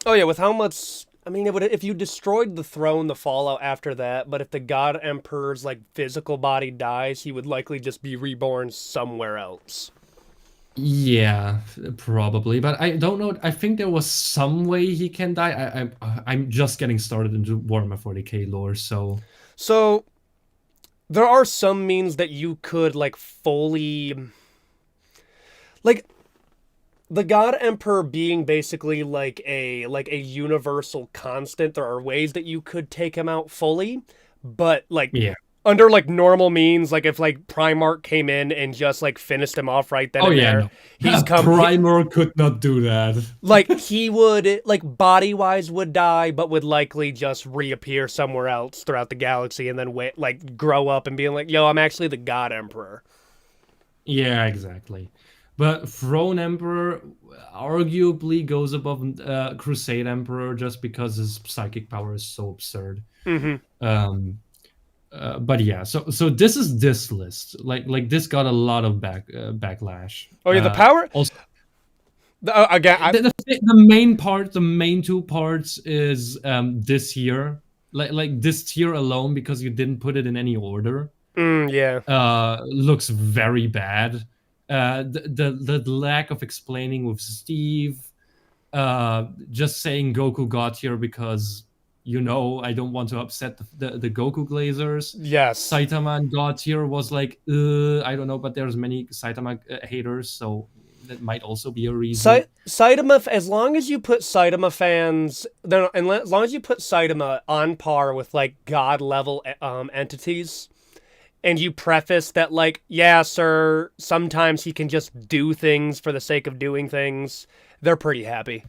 oh yeah, with how much, I mean, it would if you destroyed the throne, the fallout after that. But if the God Emperor's like physical body dies, he would likely just be reborn somewhere else. Yeah, probably, but I don't know. I think there was some way he can die. I'm just getting started into Warhammer 40k lore, so So there are some means that you could like fully, like the God Emperor being basically like a universal constant. There are ways that you could take him out fully, but like yeah. under like normal means, like if like Primarch came in and just like finished him off right then Oh and yeah, there, no. he's come Primer could not do that. like he would like body wise would die, but would likely just reappear somewhere else throughout the galaxy and then wait like grow up and being like, yo, I'm actually the God Emperor. Yeah, exactly. But Throne Emperor arguably goes above Crusade Emperor just because his psychic power is so absurd. Mm-hmm. Um, but yeah, so this is this list. Like this got a lot of backlash. Oh yeah, the power. Also, Again, the main part, the main two parts is this here, like this tier alone because you didn't put it in any order. Yeah. Looks very bad. The lack of explaining with Steve, just saying Goku got here because I don't want to upset the Goku Glazers. Yes. Saitama and God tier was like I don't know, but there's many Saitama haters, so that might also be a reason. Saitama, as long as you put Saitama fans, as long as you put Saitama on par with like god level entities, and you preface that like, yeah, sir, sometimes he can just do things for the sake of doing things, they're pretty happy.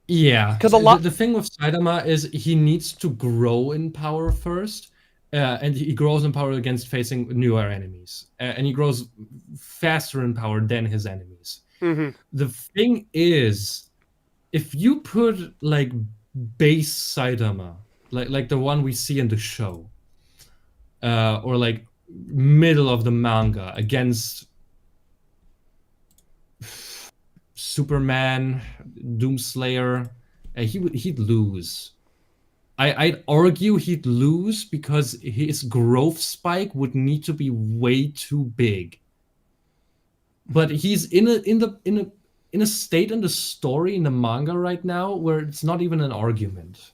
Yeah, Because a lot, the thing with Saitama is he needs to grow in power first, and he grows in power against facing newer enemies, and he grows faster in power than his enemies. mm-hmm. The thing is, if you put like base Saitama, like the one we see in the show, or like middle of the manga against Superman, Doomslayer, he'd lose. I'd argue he'd lose because his growth spike would need to be way too big. But he's in a state in the story in the manga right now where it's not even an argument.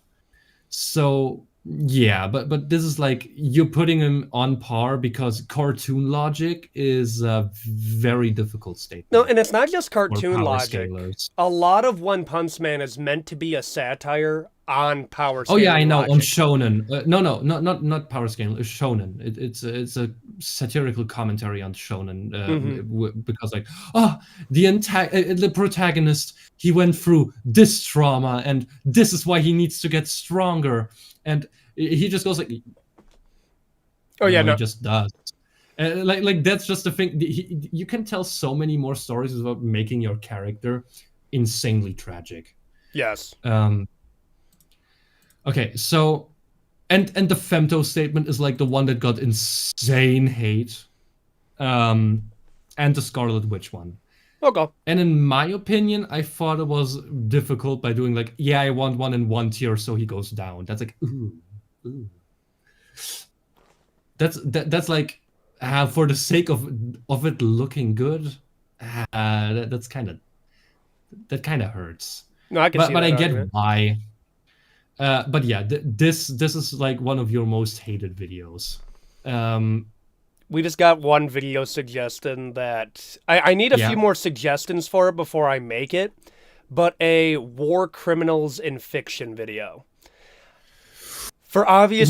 So yeah, but this is like you're putting him on par because cartoon logic is a very difficult No, statement and it's not just for cartoon power logic. scalers. A lot of One Punch Man is meant to be a satire on power Oh yeah, I scaling know on logic. shonen. No, not power scaling. Shonen. It's a satirical commentary on shonen because like the protagonist he went through this trauma and this is why he needs to get stronger and he just goes like Oh yeah, no he no, just does. Like that's just the thing. You can tell so many more stories about making your character insanely tragic. yes. Okay, so and the femto statement is like the one that got insane hate, and the Scarlet Witch one. Okay. And in my opinion, I thought it was difficult by doing like, yeah, I want one in one tier, so he goes down. That's like, ooh. That's like for the sake of it looking good. that's kind of hurts. No, I can see But that I get argument. why. But yeah, this is like one of your most hated videos. Um, We just got one video suggestion that I need a few yeah. more suggestions for it before I make it, but a war criminals in fiction video.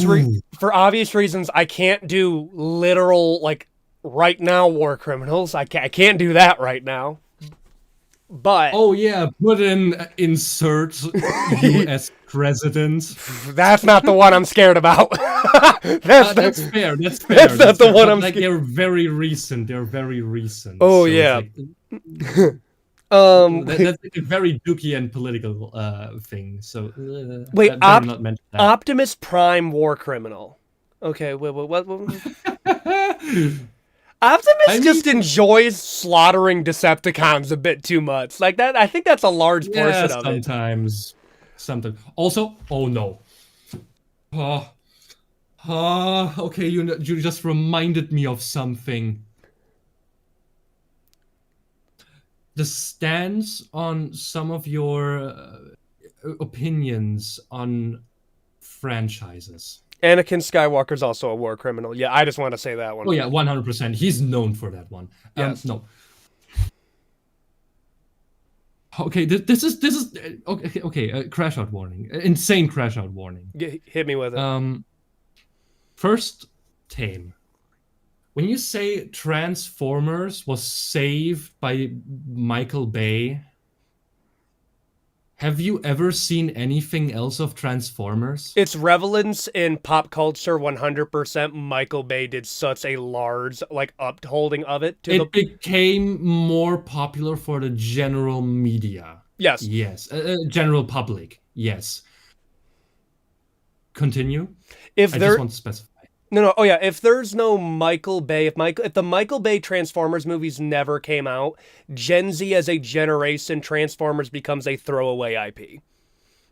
Ooh. For obvious reasons, I can't do literal like right now war criminals. I can't do that right now. But Oh yeah, put in insert U.S. president. that's not the one I'm scared about. That's fair. That's fair. That's not That's the fair. one But I'm like scared. they're very recent. They're very recent. Oh So it's yeah. like Um that's like a very dookie and political thing. So wait, better not mention that. Optimus Prime war criminal. Okay, wait, what? I Optimus mean, just enjoys slaughtering Decepticons a bit too much. Like that, I think that's a large yeah, portion of it. sometimes. Also, oh no. Oh, okay. You just reminded me of something. The stance on some of your opinions on franchises. Anakin Skywalker's also a war criminal. Yeah, I just want to say that Oh one. yeah, 100%. He's known for that one. Yes. No. Okay, this is okay. Crash out warning. Insane crash out warning. Hit me with it. First, Tame. When you say Transformers was saved by Michael Bay, have you ever seen anything else of Transformers? Its relevance in pop culture, 100%. Michael Bay did such a large like upholding of it to It became more popular for the general media. Yes. Yes. General public. Yes. Continue. If I there just want to specify. No, oh yeah, if there's no Michael Bay, if the Michael Bay Transformers movies never came out, Gen Z as a generation Transformers becomes a throwaway IP.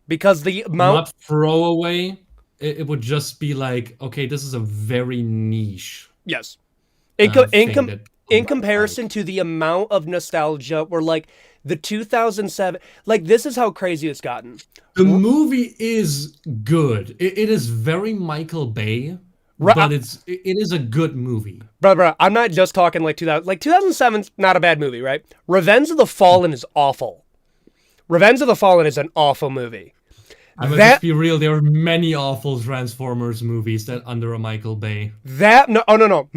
Because the amount Not throwaway. It would just be like, okay, this is a very niche yes. thing that In people might comparison like. to the amount of nostalgia where like the 2007 like this is how crazy it's gotten. The movie is good. It is very Michael Bay, Right, but it is a good movie. bro, I'm not just talking like 2000 like 2007's not a bad movie, right? Revenge of the Fallen is awful. Revenge of the Fallen is an awful movie. I must That just be real. There are many awful Transformers movies that under a Michael Bay. That no, oh no.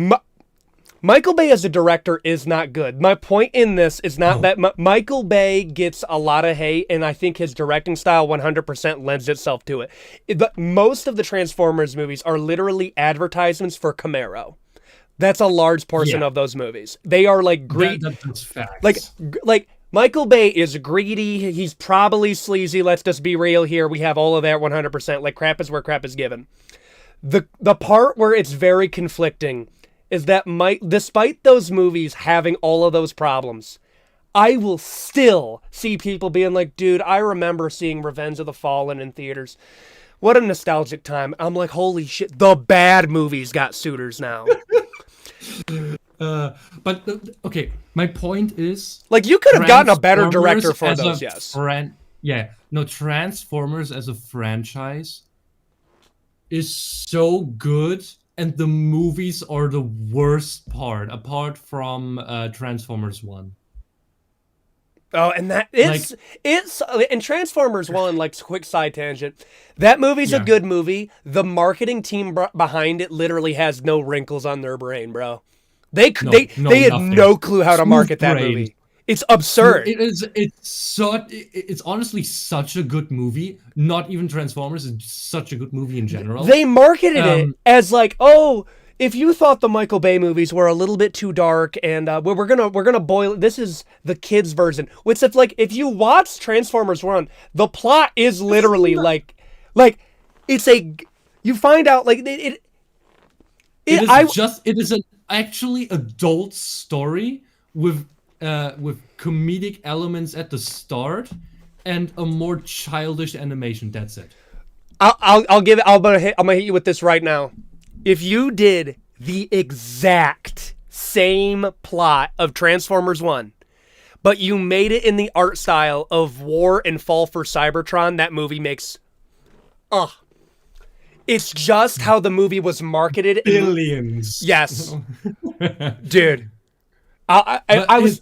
Michael Bay as a director is not good. My point in this is not No. that Michael Bay gets a lot of hate, and I think his directing style 100% lends itself to it. But most of the Transformers movies are literally advertisements for Camaro. That's a large portion Yeah. of those movies. They are like greed, That's facts. like Michael Bay is greedy. He's probably sleazy. Let's just be real here. We have all of that 100%. Like crap is where crap is given. The part where it's very conflicting is that despite those movies having all of those problems, I will still see people being like, dude, I remember seeing Revenge of the Fallen in theaters. What a nostalgic time. I'm like, holy shit, the bad movies got suitors now. But okay, my point is, Like, you could have gotten a better director Transformers for as those, a yes. yeah, no, Transformers as a franchise is so good, and the movies are the worst part, apart from Transformers One. Oh, and that it's in Transformers 1, like quick side tangent. That movie's a Yeah. good movie. The marketing team behind it literally has no wrinkles on their brain, bro. They had Nothing. no clue how to Smooth market that brain. movie. It's absurd. It's honestly such a good movie. Not even Transformers is such a good movie in general. They marketed it Um, as like, oh, if you thought the Michael Bay movies were a little bit too dark, and we're gonna boil. This is the kids' version. Which if you watch Transformers 1, the plot is literally like it's a. You find out like it is an actually adult story with comedic elements at the start and a more childish animation. That's it. I'll give it. I'm gonna hit you with this right now. If you did the exact same plot of Transformers 1 but you made it in the art style of War and Fall for Cybertron, that movie makes... It's just how the movie was marketed. Billions. Yes. Dude. I was...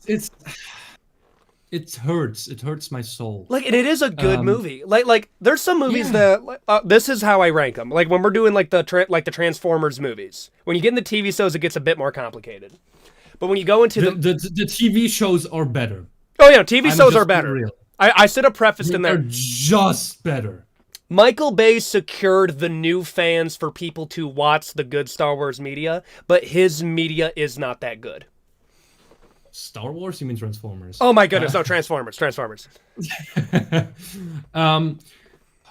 It hurts. It hurts my soul. Like, and it is a good movie. Like, there's some movies that this is how I rank them. Like when we're doing like the Transformers movies, when you get into TV shows, it gets a bit more complicated. But when you go into the TV shows are better. Oh yeah, TV shows are better. I should have prefaced in there. They're just better. Michael Bay secured the new fans for people to watch the good Star Wars media, but his media is not that good. Star Wars? You mean Transformers? Oh my goodness, no, Transformers.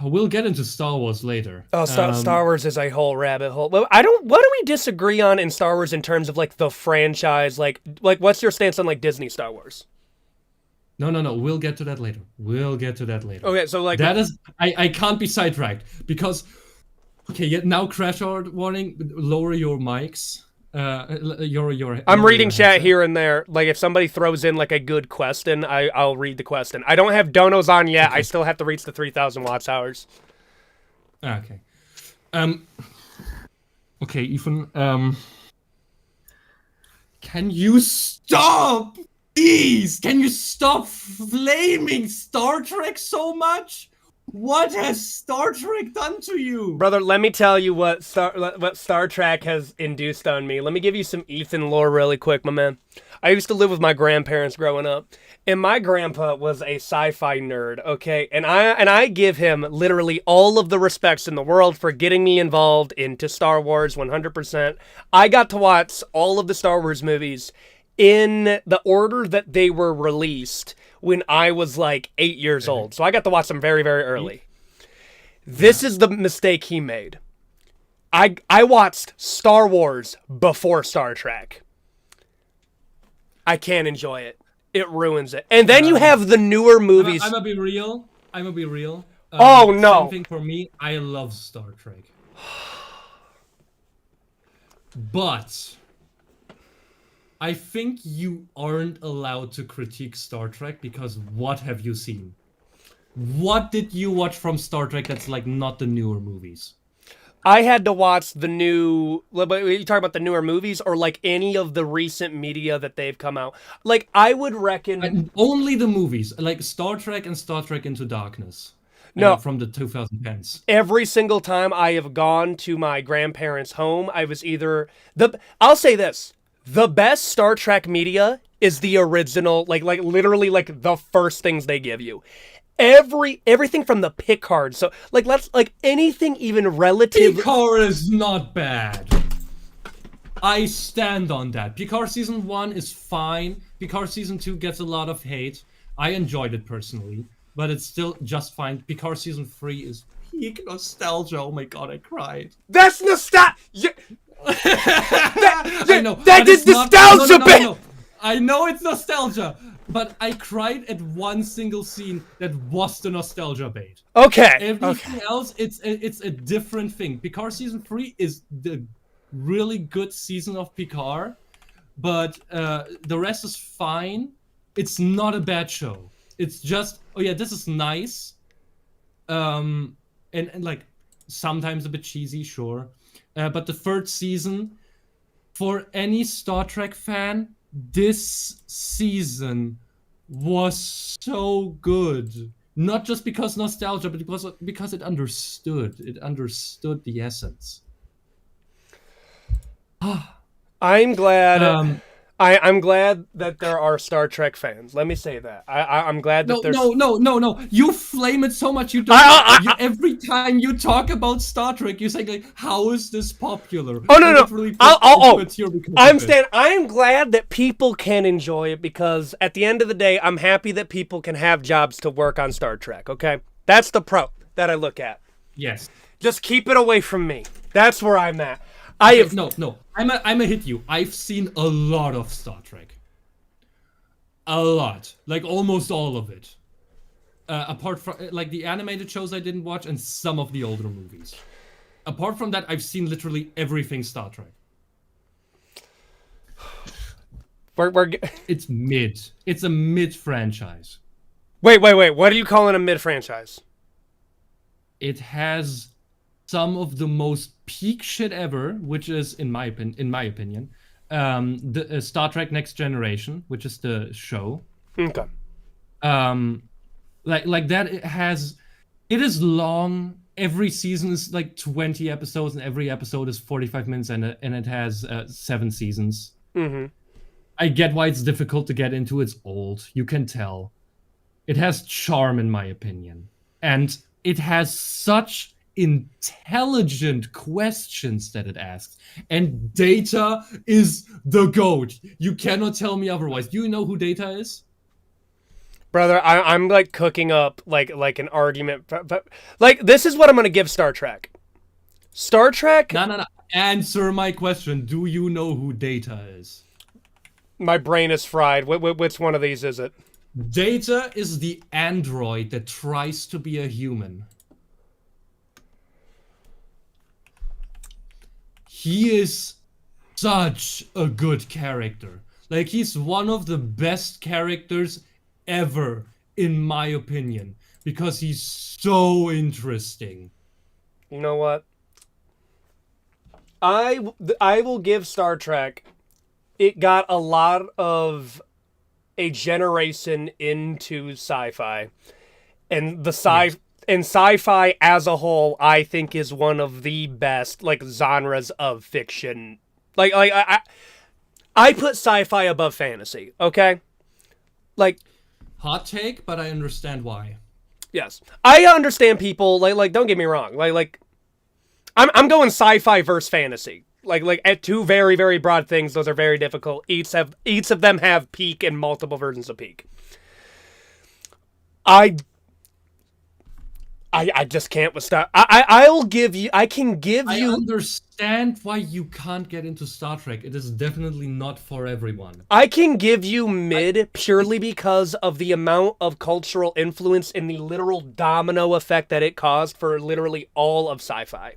We'll get into Star Wars later. Oh, Star Wars is a whole rabbit hole. What do we disagree on in Star Wars in terms of like the franchise? Like what's your stance on like Disney Star Wars? No. We'll get to that later. Okay, so like that is, I can't be sidetracked because. Okay, now crash warning. Lower your mics. I'm reading chat here and there. Like if somebody throws in like a good question, I'll read the question. I don't have donos on yet. Okay. I still have to reach the 3,000 watts hours. Okay. Okay, Ethan. Can you stop? Please, can you stop flaming Star Trek so much? What has Star Trek done to you? Brother, let me tell you what Star Trek has induced on me. Let me give you some Ethan lore really quick, my man. I used to live with my grandparents growing up, and my grandpa was a sci-fi nerd, okay? And I give him literally all of the respects in the world for getting me involved into Star Wars 100%. I got to watch all of the Star Wars movies in the order that they were released when I was like 8 years old. So I got to watch them very, very early. This is the mistake he made. I watched Star Wars before Star Trek. I can't enjoy it. It ruins it. And then you have the newer movies. I'm gonna be real. Oh, no. Same thing for me. I love Star Trek. But I think you aren't allowed to critique Star Trek because what have you seen? What did you watch from Star Trek that's like not the newer movies? I had to watch the new... You talk about the newer movies or like any of the recent media that they've come out? Like I would reckon... only the movies, like Star Trek and Star Trek Into Darkness. No, from the 2010s. Every single time I have gone to my grandparents' home, I was either... I'll say this. The best Star Trek media is the original, like literally like the first things they give you. Everything from the Picard. So like anything even relative. Picard is not bad. I stand on that. Picard season 1 is fine. Picard season 2 gets a lot of hate. I enjoyed it personally, but it's still just fine. Picard season 3 is peak nostalgia. Oh my god, I cried. That's nostalgia. I know. That is nostalgia, no. I know it's nostalgia, but I cried at one single scene that was the nostalgia bait. Okay. Everything else, it's a different thing. Picard season 3 is the really good season of Picard, but the rest is fine. It's not a bad show. It's just, oh yeah, this is nice. And like sometimes a bit cheesy, sure. But the third season, for any Star Trek fan, this season was so good. Not just because nostalgia, but because it understood. It understood the essence. I'm glad. I'm glad that there are Star Trek fans. Let me say that. I'm glad that there's... No. You flame it so much. You don't. Every time you talk about Star Trek, you say like, "How is this popular?" Oh no. I'm glad that people can enjoy it because at the end of the day, I'm happy that people can have jobs to work on Star Trek. Okay, that's the pro that I look at. Yes. Just keep it away from me. That's where I'm at. No. I'm a hit you. I've seen a lot of Star Trek. A lot. Like almost all of it. Apart from like the animated shows I didn't watch and some of the older movies. Apart from that, I've seen literally everything Star Trek. We're It's mid. It's a mid franchise. wait. What are you calling a mid franchise? It has some of the most peak shit ever, which is in my opinion, the Star Trek Next Generation, which is the show. Okay. Um, like that. It is long. Every season is like 20 episodes, and every episode is 45 minutes, and it has 7 seasons. Mm-hmm. I get why it's difficult to get into. It's old. You can tell. It has charm, in my opinion. And it has such intelligent questions that it asks. And Data is the GOAT. You cannot tell me otherwise. Do you know who Data is? Brother, I'm like cooking up like an argument, but like this is what I'm gonna give Star Trek. Star Trek. No. Answer my question. Do you know who Data is? My brain is fried. Which one of these is it? Data is the android that tries to be a human. He is such a good character. Like, he's one of the best characters ever, in my opinion, because he's so interesting. You know what? I will give Star Trek. It got a lot of a generation into sci-fi, and the and sci-fi as a whole, I think, is one of the best like genres of fiction. I put sci-fi above fantasy. Okay, like Hot take, but I understand why. yes, I understand people like don't get me wrong. I'm going sci-fi versus fantasy. Like at two very very broad things. Those are very difficult. Each of them have peak and multiple versions of peak. I just can't with Star. I'll give you. I can give you. I understand why you can't get into Star Trek. It is definitely not for everyone. I can give you mid purely because of the amount of cultural influence and the literal domino effect that it caused for literally all of sci-fi.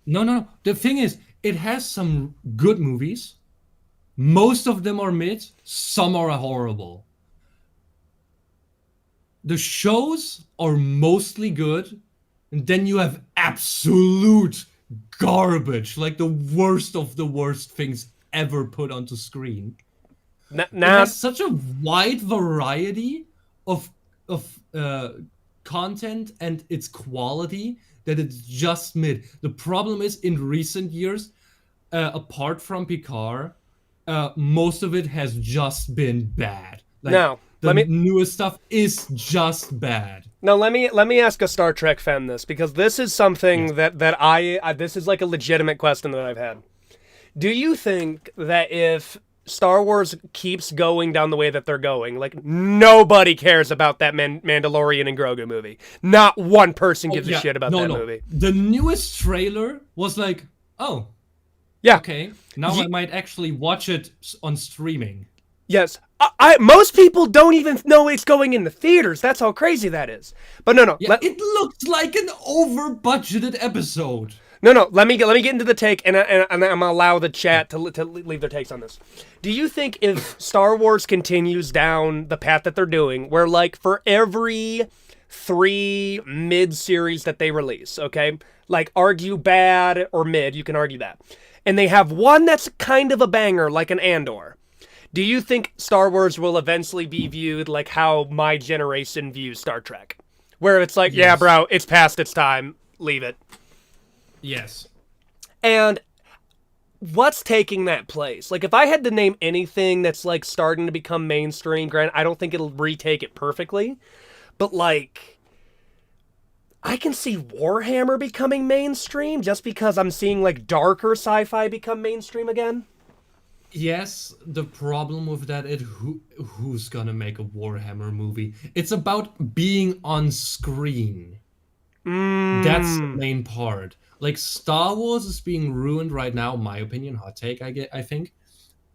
No. The thing is, it has some good movies. Most of them are mid. Some are horrible. The shows are mostly good. And then you have absolute garbage. Like the worst of the worst things ever put onto screen. It has such a wide variety of content and its quality that it's just mid. The problem is, in recent years, apart from Picard, most of it has just been bad. Like, now, the newest stuff is just bad. Now let me ask a Star Trek fan this, because this is something that I this is like a legitimate question that I've had. Do you think that if Star Wars keeps going down the way that they're going, like nobody cares about that Mandalorian and Grogu movie? Not one person gives a shit about that movie. The newest trailer was like, oh, yeah, okay, now I might actually watch it on streaming. Yes, most people don't even know it's going in the theaters. That's how crazy that is. But no. Yeah, it looks like an over-budgeted episode. No. Let me get into the take, and I'm gonna allow the chat to leave their takes on this. Do you think if Star Wars continues down the path that they're doing, where like for every 3 mid-series that they release, okay, like argue bad or mid, you can argue that, and they have one that's kind of a banger, like an Andor. Do you think Star Wars will eventually be viewed like how my generation views Star Trek? Where it's like, yeah, bro, it's past its time. Leave it. Yes. And what's taking that place? Like, if I had to name anything that's, like, starting to become mainstream, granted, I don't think it'll retake it perfectly, but, like, I can see Warhammer becoming mainstream just because I'm seeing, like, darker sci-fi become mainstream again. Yes, the problem with that is who's gonna make a Warhammer movie? It's about being on screen. That's the main part. Like, Star Wars is being ruined right now, in my opinion, hot take, I think,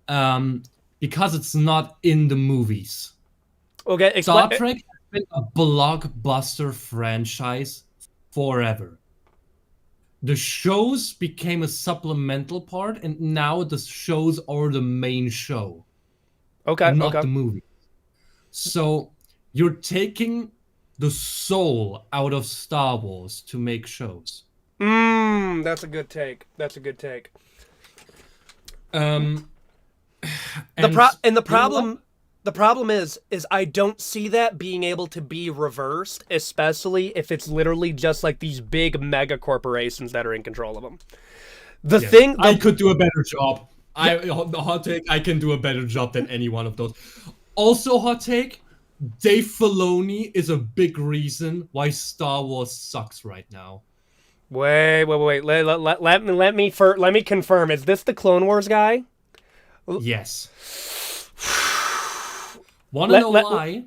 because it's not in the movies. Okay, Star Trek has been a blockbuster franchise forever. The shows became a supplemental part, and now the shows are the main show. Okay, not okay. the movie. So you're taking the soul out of Star Wars to make shows. That's a good take. That's a good take. Um, The and the you know what? problem is I don't see that being able to be reversed, especially if it's literally just like these big mega corporations that are in control of them. The Yes, thing, I the could do a better job. yeah, The hot take, I can do a better job than any one of those. Also, hot take, Dave Filoni is a big reason why Star Wars sucks right now. wait. Let me confirm. Is this the Clone Wars guy? Yes. Wanna Let know let why?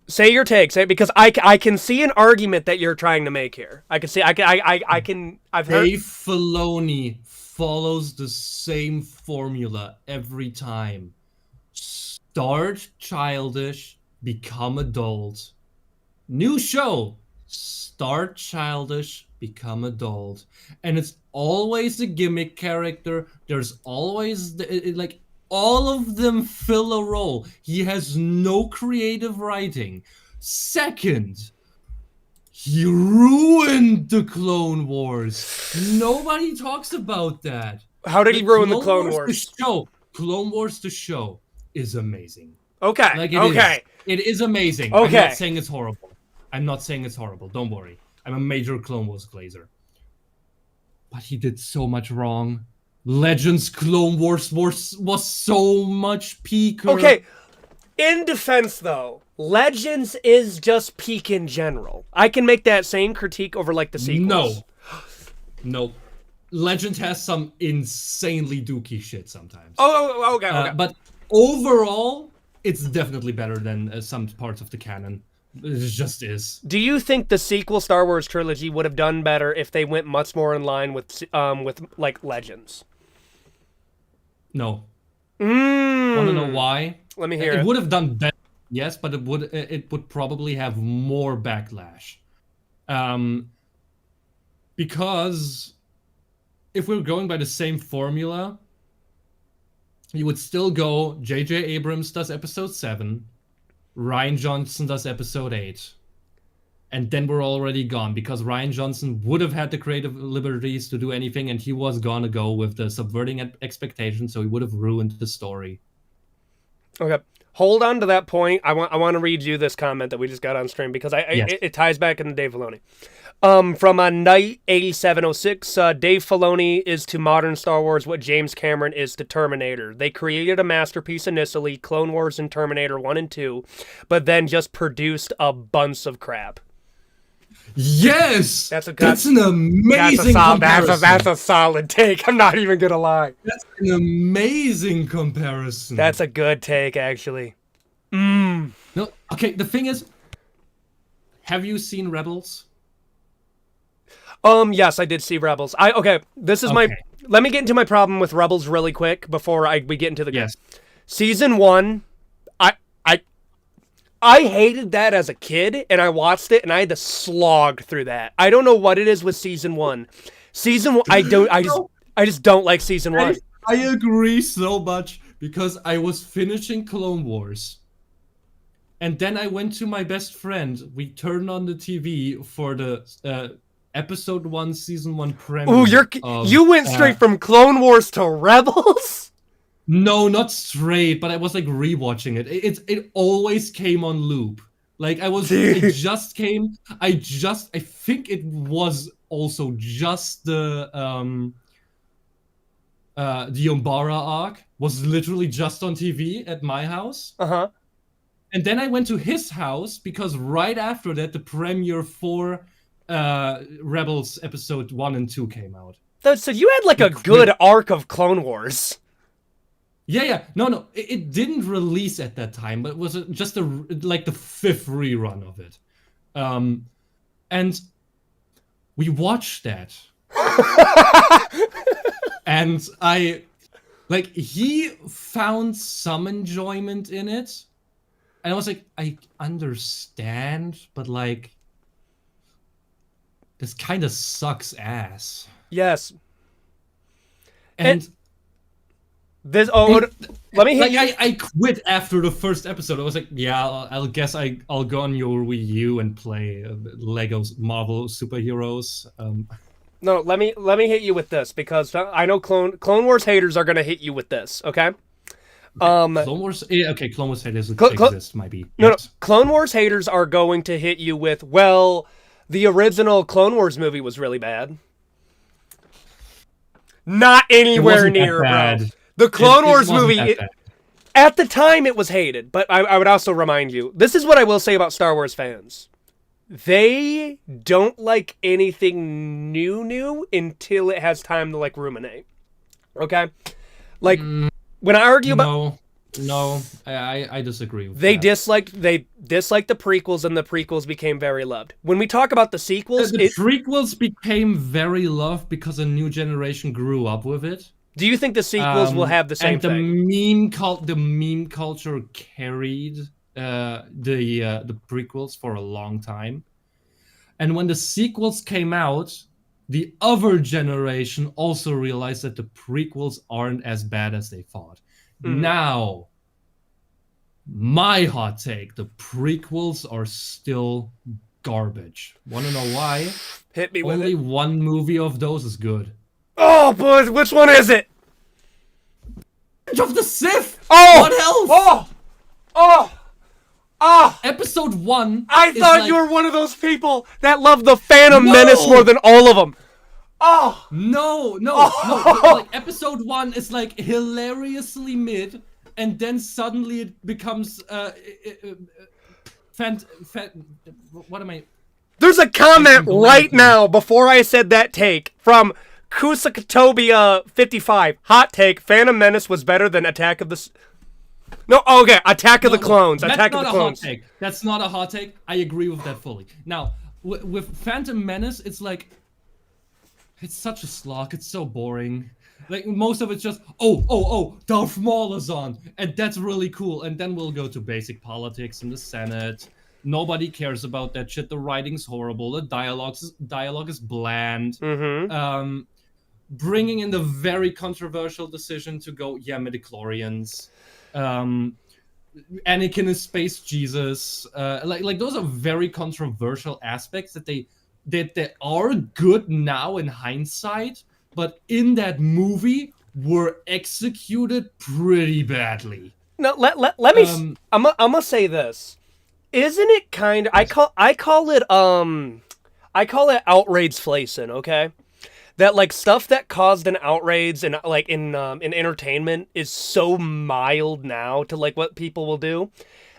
say your take. Say it, because I can see an argument that you're trying to make here. I can see I can I've heard. Dave Filoni follows the same formula every time. Start childish, become adult. New show. Start childish, become adult. And it's always a gimmick character. There's always like all of them fill a role. He has no creative writing. Second, he ruined the Clone Wars. Nobody talks about that. How did he The ruin the Clone Clone Wars the Wars? show, Clone Wars the show is amazing. Okay, Like it is. okay, It is amazing. I'm not okay. saying it's horrible. I'm not saying it's horrible. Don't worry. I'm a major Clone Wars glazer. But he did so much wrong. Legends Clone Wars was so much peaker. Okay, in defense though, Legends is just peak in general. I can make that same critique over like the sequels. No. Legend has some insanely dookie shit sometimes. Okay. But overall, it's definitely better than some parts of the canon. It just is. Do you think the sequel Star Wars trilogy would have done better if they went much more in line with like Legends? No. Want to know why? Let me hear It it. would have done better, yes, but it would probably have more backlash. Because if we're going by the same formula, you would still go J.J. Abrams does episode 7, Rian Johnson does episode 8, and then we're already gone because Rian Johnson would have had the creative liberties to do anything, and he was gonna go with the subverting expectations, so he would have ruined the story. Okay. Hold on to that point. I want to read you this comment that we just got on stream because Yes. it ties back into Dave Filoni. From a Night 8706, Dave Filoni is to modern Star Wars what James Cameron is to Terminator. They created a masterpiece initially, Clone Wars and Terminator 1 and 2, but then just produced a bunch of crap. Yes, That's an amazing comparison. That's a solid take. I'm not even gonna lie. That's an amazing comparison. That's a good take, actually. No, okay. The thing is, have you seen Rebels? Yes, I did see Rebels. This is my. Okay. Let me get into my problem with Rebels really quick before we get into the game. Yes. Season 1, I hated that as a kid, and I watched it, and I had to slog through that. I don't know what it is with season 1. Season 1, I just don't like season 1. I agree so much because I was finishing Clone Wars. And then I went to my best friend. We turned on the TV for the episode 1, season 1 premiere. Ooh, you went straight from Clone Wars to Rebels? No, not straight, but I was like rewatching it. It always came on loop. Like it just came. I think it was also just the Umbara arc was literally just on TV at my house. Uh-huh. And then I went to his house because right after that the premiere for Rebels episode 1 and 2 came out. So you had like a good arc of Clone Wars. Yeah. No. It didn't release at that time, but it was just like the 5th rerun of it. And we watched that. And he found some enjoyment in it. And I was like, I understand, but like, this kind of sucks ass. Yes. And This let me hit you. I quit after the first episode. I was like, yeah, I'll guess I'll go on your Wii U and play Legos Marvel superheroes. No, let me hit you with this because I know Clone Wars haters are gonna hit you with this. Okay. Clone Wars. Yeah, okay, Clone Wars haters exist. Might be. No, Yes. no, Clone Wars haters are going to hit you with, well, the original Clone Wars movie was really bad. Not anywhere near, bro. The Clone Wars movie, at the time, it was hated. But I would also remind you, this is what I will say about Star Wars fans. They don't like anything new until it has time to, like, ruminate. Okay? Like, when I argue about... No, I disagree with they that. disliked the prequels, and the prequels became very loved. When we talk about the sequels, the prequels became very loved because a new generation grew up with it. Do you think the sequels will have the same and thing? The meme culture carried the prequels for a long time. And when the sequels came out, the other generation also realized that the prequels aren't as bad as they thought. Now, my hot take, the prequels are still garbage. Want to know why? Hit me with Only it. one movie of those is good. Oh, boy, which one is it? Revenge of the Sith! Oh! What else? Episode 1. I thought you were one of those people that love the Phantom Menace more than all of them. Oh! No. Like, episode 1 is like hilariously mid, and then suddenly it becomes what am I? There's a comment right now before I said that take from Kusakatobia55. Hot take: Phantom Menace was better than Attack of the. No, okay, Attack of the Clones. Attack of the Clones. That's not a hot take. I agree with that fully. Now, with Phantom Menace, it's like, it's such a slog. It's so boring. Like, most of it's just, Darth Maul is on, and that's really cool. And then we'll go to basic politics in the Senate. Nobody cares about that shit. The writing's horrible. The dialogue is bland. Bringing in the very controversial decision to go, midichlorians. Anakin is space Jesus. Like those are very controversial aspects that they are good now in hindsight, but in that movie were executed pretty badly. No, let me. I'm gonna say this. Isn't it kind of? I call it outrageflation. Okay. That, like, stuff that caused an outrage and, like, in entertainment is so mild now to, like, what people will do.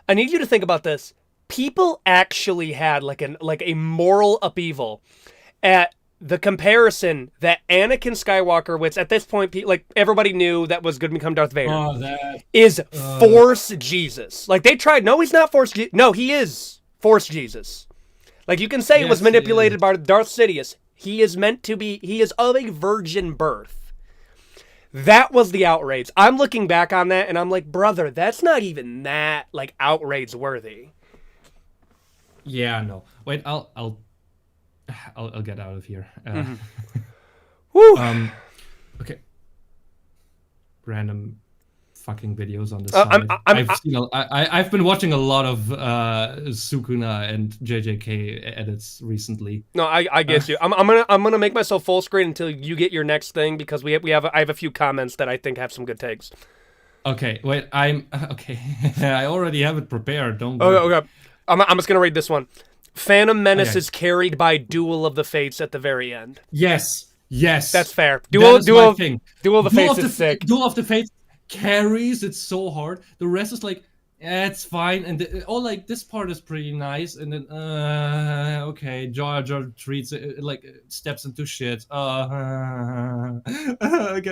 I need you to think about this. People actually had like a moral upheaval at the comparison that Anakin Skywalker, which at this point, like, everybody knew that was going to become Darth Vader, is Force Jesus. Like, they tried. No, he's not Force. No, he is Force Jesus. Like, you can say it was manipulated by Darth Sidious. He is meant to be, he is of a virgin birth. That was the outrage. I'm looking back on that and I'm like, brother, that's not even that, like, outrage worthy. Yeah, no. Wait, I'll get out of here. Woo. Okay. Random fucking videos on the side. I've been watching a lot of Sukuna and JJK edits recently. No, I get you. I'm gonna make myself full screen until you get your next thing because I have a few comments that I think have some good takes. Okay, wait. I already have it prepared. Don't worry. Okay. I'm just gonna read this one. Phantom Menace is carried by Duel of the Fates at the very end. Yes. That's fair. Duel of the Fates is sick. Duel of the Fates carries it so hard. The rest is like, it's fine, and like, this part is pretty nice, and then okay, Jar Jar treats it, like, steps into shit. Get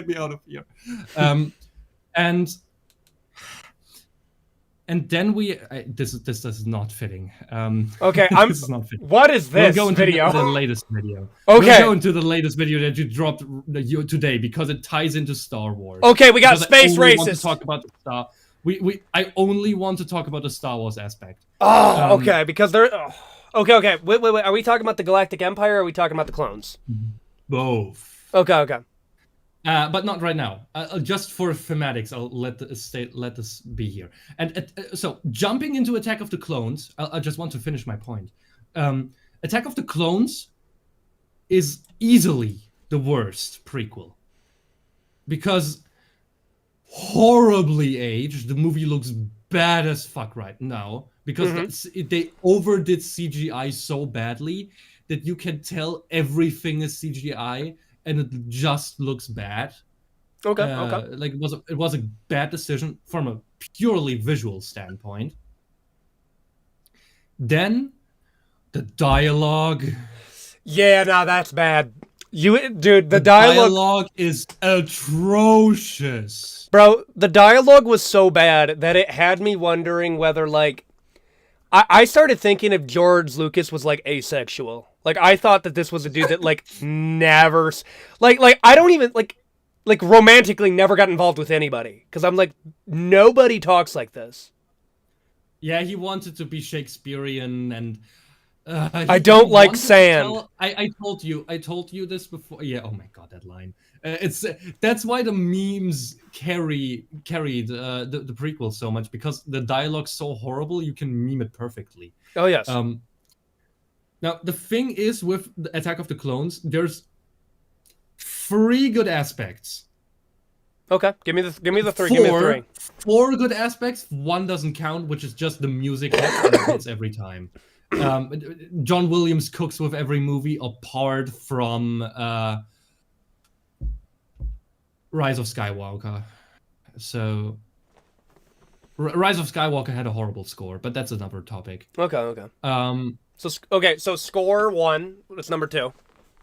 me out of here. And then this is not fitting. Okay, this is not fitting. What is this we'll go into video? The latest video. Okay. We'll go into the latest video that you dropped today because it ties into Star Wars. Okay, we got space races. Want to talk about the Star. I only want to talk about the Star Wars aspect. Oh, okay, because they're. Oh. Okay. Wait. Are we talking about the Galactic Empire or are we talking about the clones? Both. Okay. But not right now. Just for thematics, I'll let this be here. And so jumping into Attack of the Clones, I just want to finish my point. Attack of the Clones is easily the worst prequel because horribly aged. The movie looks bad as fuck right now because they overdid CGI so badly that you can tell everything is CGI and it just looks bad. Okay. Like it was a bad decision from a purely visual standpoint. Then the dialogue. Yeah, no, that's bad. Dude, the dialogue is atrocious. Bro, the dialogue was so bad that it had me wondering whether, like, I started thinking if George Lucas was, like, asexual. Like, I thought that this was a dude that, like, never... Like, I don't even, like, romantically never got involved with anybody. Because I'm like, nobody talks like this. Yeah, he wanted to be Shakespearean and... I don't like sand. I told you this before. Yeah. Oh my god, that line. That's why the memes carried the prequel so much because the dialogue's so horrible. You can meme it perfectly. Oh yes. Now the thing is with the Attack of the Clones, there's 3 good aspects. Okay, give me the 3. Give me the 3. 4 good aspects. 1 doesn't count, which is just the music that hits every time. John Williams cooks with every movie apart from Rise of Skywalker. So Rise of Skywalker had a horrible score, but that's another topic. Okay. So score 1. What's number 2?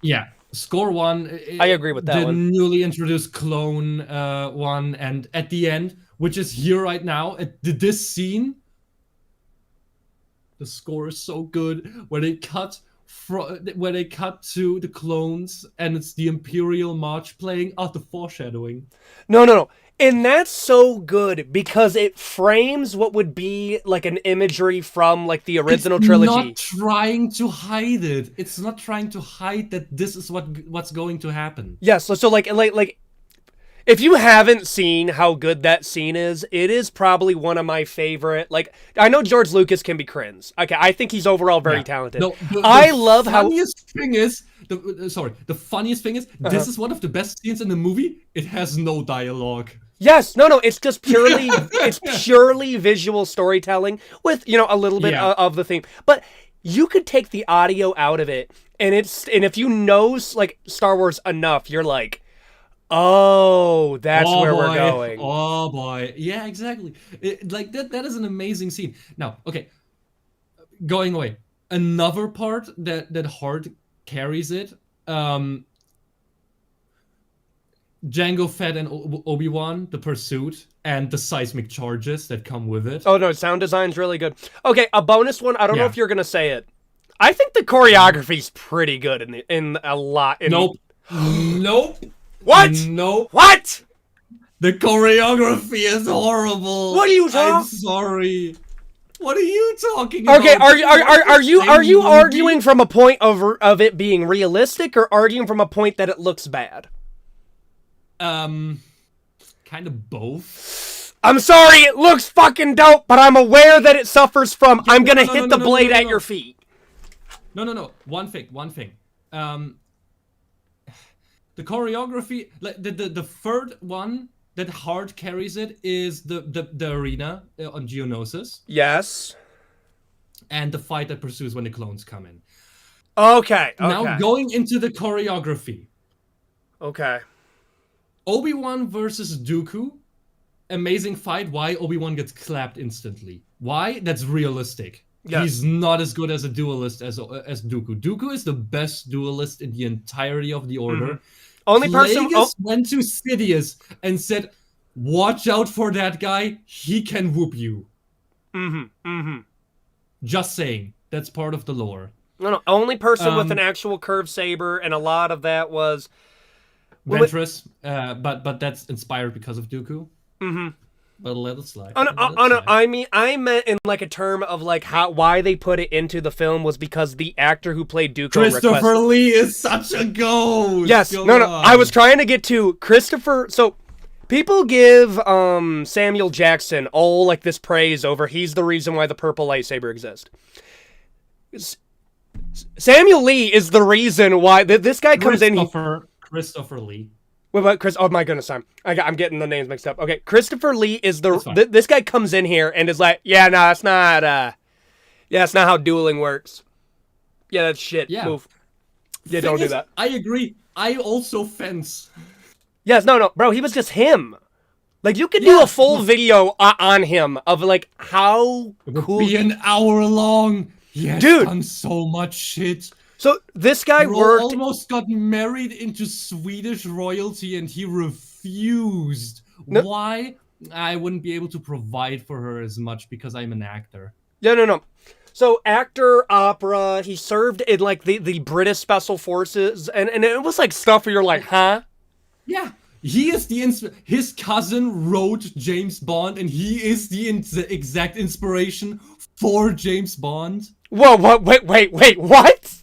Yeah, score 1. I agree with that the one. The newly introduced clone 1, and at the end, which is here right now, this scene. The score is so good when they cut to the clones and it's the Imperial March playing. The foreshadowing. No. And that's so good because it frames what would be like an imagery from like the original trilogy. It's not trying to hide it. It's not trying to hide that this is what's going to happen. Yes, so like if you haven't seen how good that scene is, it is probably one of my favorite. Like, I know George Lucas can be cringe. Okay, I think he's overall very talented. No, I love how... The funniest thing is, this is one of the best scenes in the movie. It has no dialogue. Yes, no, it's just purely, it's purely visual storytelling with, a little bit of the theme. But you could take the audio out of it, and if you know, like, Star Wars enough, you're like... Oh, that's where we're going. Oh boy, yeah, exactly. That is an amazing scene. Now, okay, going away. Another part that hard carries it. Jango Fett and Obi-Wan, the pursuit, and the seismic charges that come with it. Oh no, sound design's really good. Okay, a bonus one. I don't know if you're gonna say it. I think the choreography's pretty good in a lot. Nope. What? No. What? The choreography is horrible. What are you talking? I'm sorry. What are you talking about? Okay, are you arguing from a point of it being realistic, or arguing from a point that it looks bad? Kind of both. I'm sorry, it looks fucking dope, but I'm aware that it suffers from. I'm gonna hit the blade at your feet. No. One thing. The choreography, like the third one that hard carries it is the arena on Geonosis. Yes. And the fight that pursues when the clones come in. Okay. Now going into the choreography. Okay. Obi-Wan versus Dooku. Amazing fight. Why? Obi-Wan gets clapped instantly. Why? That's realistic. Yes. He's not as good as a duelist as Dooku. Dooku is the best duelist in the entirety of the Order. Mm-hmm. Only person went to Sidious and said, "Watch out for that guy. He can whoop you." Just saying. That's part of the lore. No. Only person with an actual curved saber, and a lot of that was Ventress. But that's inspired because of Dooku. but let it slide. Oh no, Let it oh, no, slide. I meant in like a term of like why they put it into the film was because the actor who played Dooku Christopher requested. Lee is such a ghost. Yes, Come no, no, I was on. trying to get to Christopher. So people give Samuel Jackson all like this praise over he's the reason why the purple lightsaber exists. Samuel Lee is the reason why this guy comes in. Christopher Lee. What about Chris? Oh my goodness, I'm getting the names mixed up. Okay, Christopher Lee is the That's fine. this guy comes in here and is like, yeah, no, it's not. Yeah, it's not how dueling works. Yeah, that's shit. Yeah. Move. Yeah, Thing don't do is, that. I agree. I also fence. Yes, no, bro. He was just him. Like you could do Yeah. a full video on him of like how It would cool. be an hour long. He has Dude. done so much shit. So this guy Bro worked. almost got married into Swedish royalty and he refused. No. Why? I wouldn't be able to provide for her as much because I'm an actor. Yeah, no. So actor, opera. He served in like the British Special Forces, and it was like stuff where you're like, huh? Yeah. He is his cousin wrote James Bond and he is the exact inspiration for James Bond. Whoa, what? Wait, what?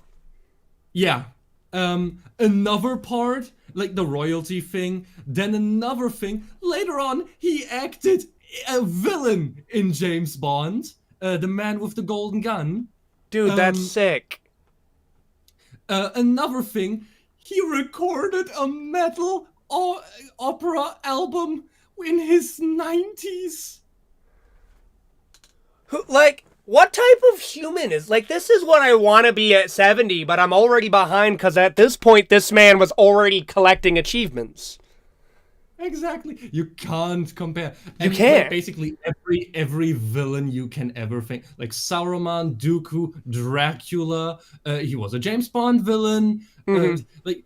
Yeah. Another part, like the royalty thing, then another thing. Later on, he acted a villain in James Bond, the man with the golden gun. Dude, that's sick. Another thing, he recorded a metal opera album in his 90s. Like, what type of human is like this is what I want to be at 70, but I'm already behind because at this point this man was already collecting achievements. Exactly. You can't compare. You can't. Like, basically every villain you can ever think. Like Saruman, Dooku, Dracula. He was a James Bond villain. Like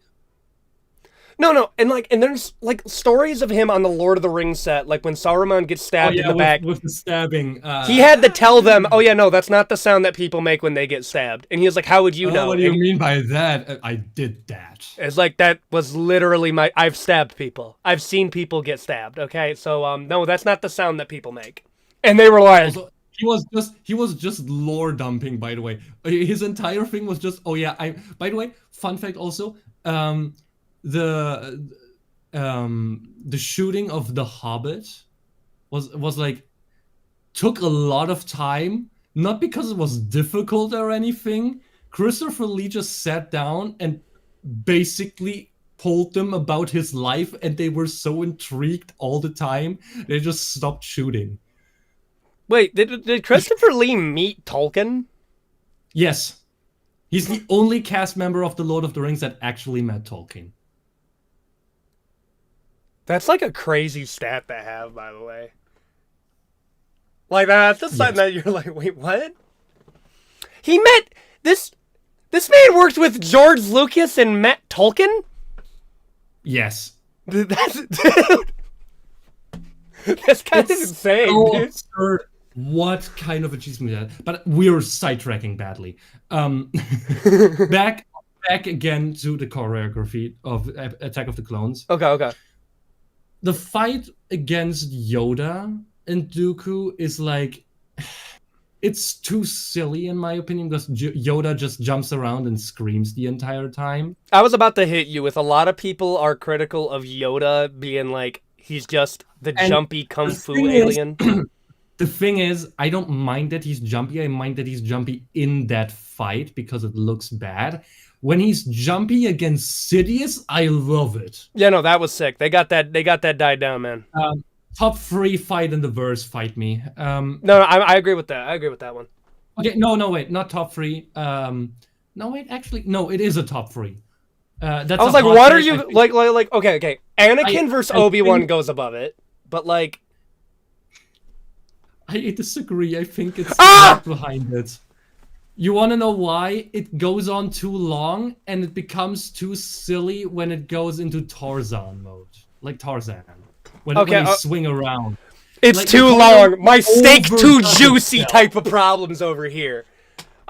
No, and there's like stories of him on the Lord of the Rings set, like when Saruman gets stabbed in the back. with the stabbing. He had to tell them, "Oh yeah, no, that's not the sound that people make when they get stabbed." And he was like, "How would you know?" What do you mean by that? I did that. It's like that was literally I've stabbed people. I've seen people get stabbed. Okay, so no, that's not the sound that people make. And they were like, Also, he was just lore dumping. By the way, his entire thing was just. Oh yeah, By the way, fun fact also. The shooting of The Hobbit was like took a lot of time, not because it was difficult or anything. Christopher Lee just sat down and basically told them about his life, and they were so intrigued all the time they just stopped shooting. "Wait, did Christopher Lee meet Tolkien?" Yes, he's the only cast member of The Lord of the Rings that actually met Tolkien. That's like a crazy stat to have, by the way. Like that's just something that you're like, wait, what? He met this man worked with George Lucas and met Tolkien? Yes. That's kind of insane, so dude. absurd. What kind of achievement is that? But we're sidetracking badly. Back again to the choreography of Attack of the Clones. Okay. The fight against Yoda and Dooku is like, it's too silly in my opinion because Yoda just jumps around and screams the entire time. I was about to hit you with a lot of people are critical of Yoda being like he's just the jumpy kung fu alien. The thing is, I don't mind that he's jumpy. I mind that he's jumpy in that fight because it looks bad. When he's jumpy against Sidious, I love it. Yeah, no, that was sick. They got that died down, man. Top 3 fight in the verse, fight me. No, I agree with that. I agree with that one. Okay, no, wait, not top 3. No, wait, actually, no, it is a top 3. That's I was like, what are you like? Okay. Anakin versus Obi-Wan goes above it, but like, I disagree. I think it's right behind it. You want to know why? It goes on too long and it becomes too silly when it goes into Tarzan mode. Like Tarzan. When they swing around. It's like, too long. My steak too juicy type of problems over here.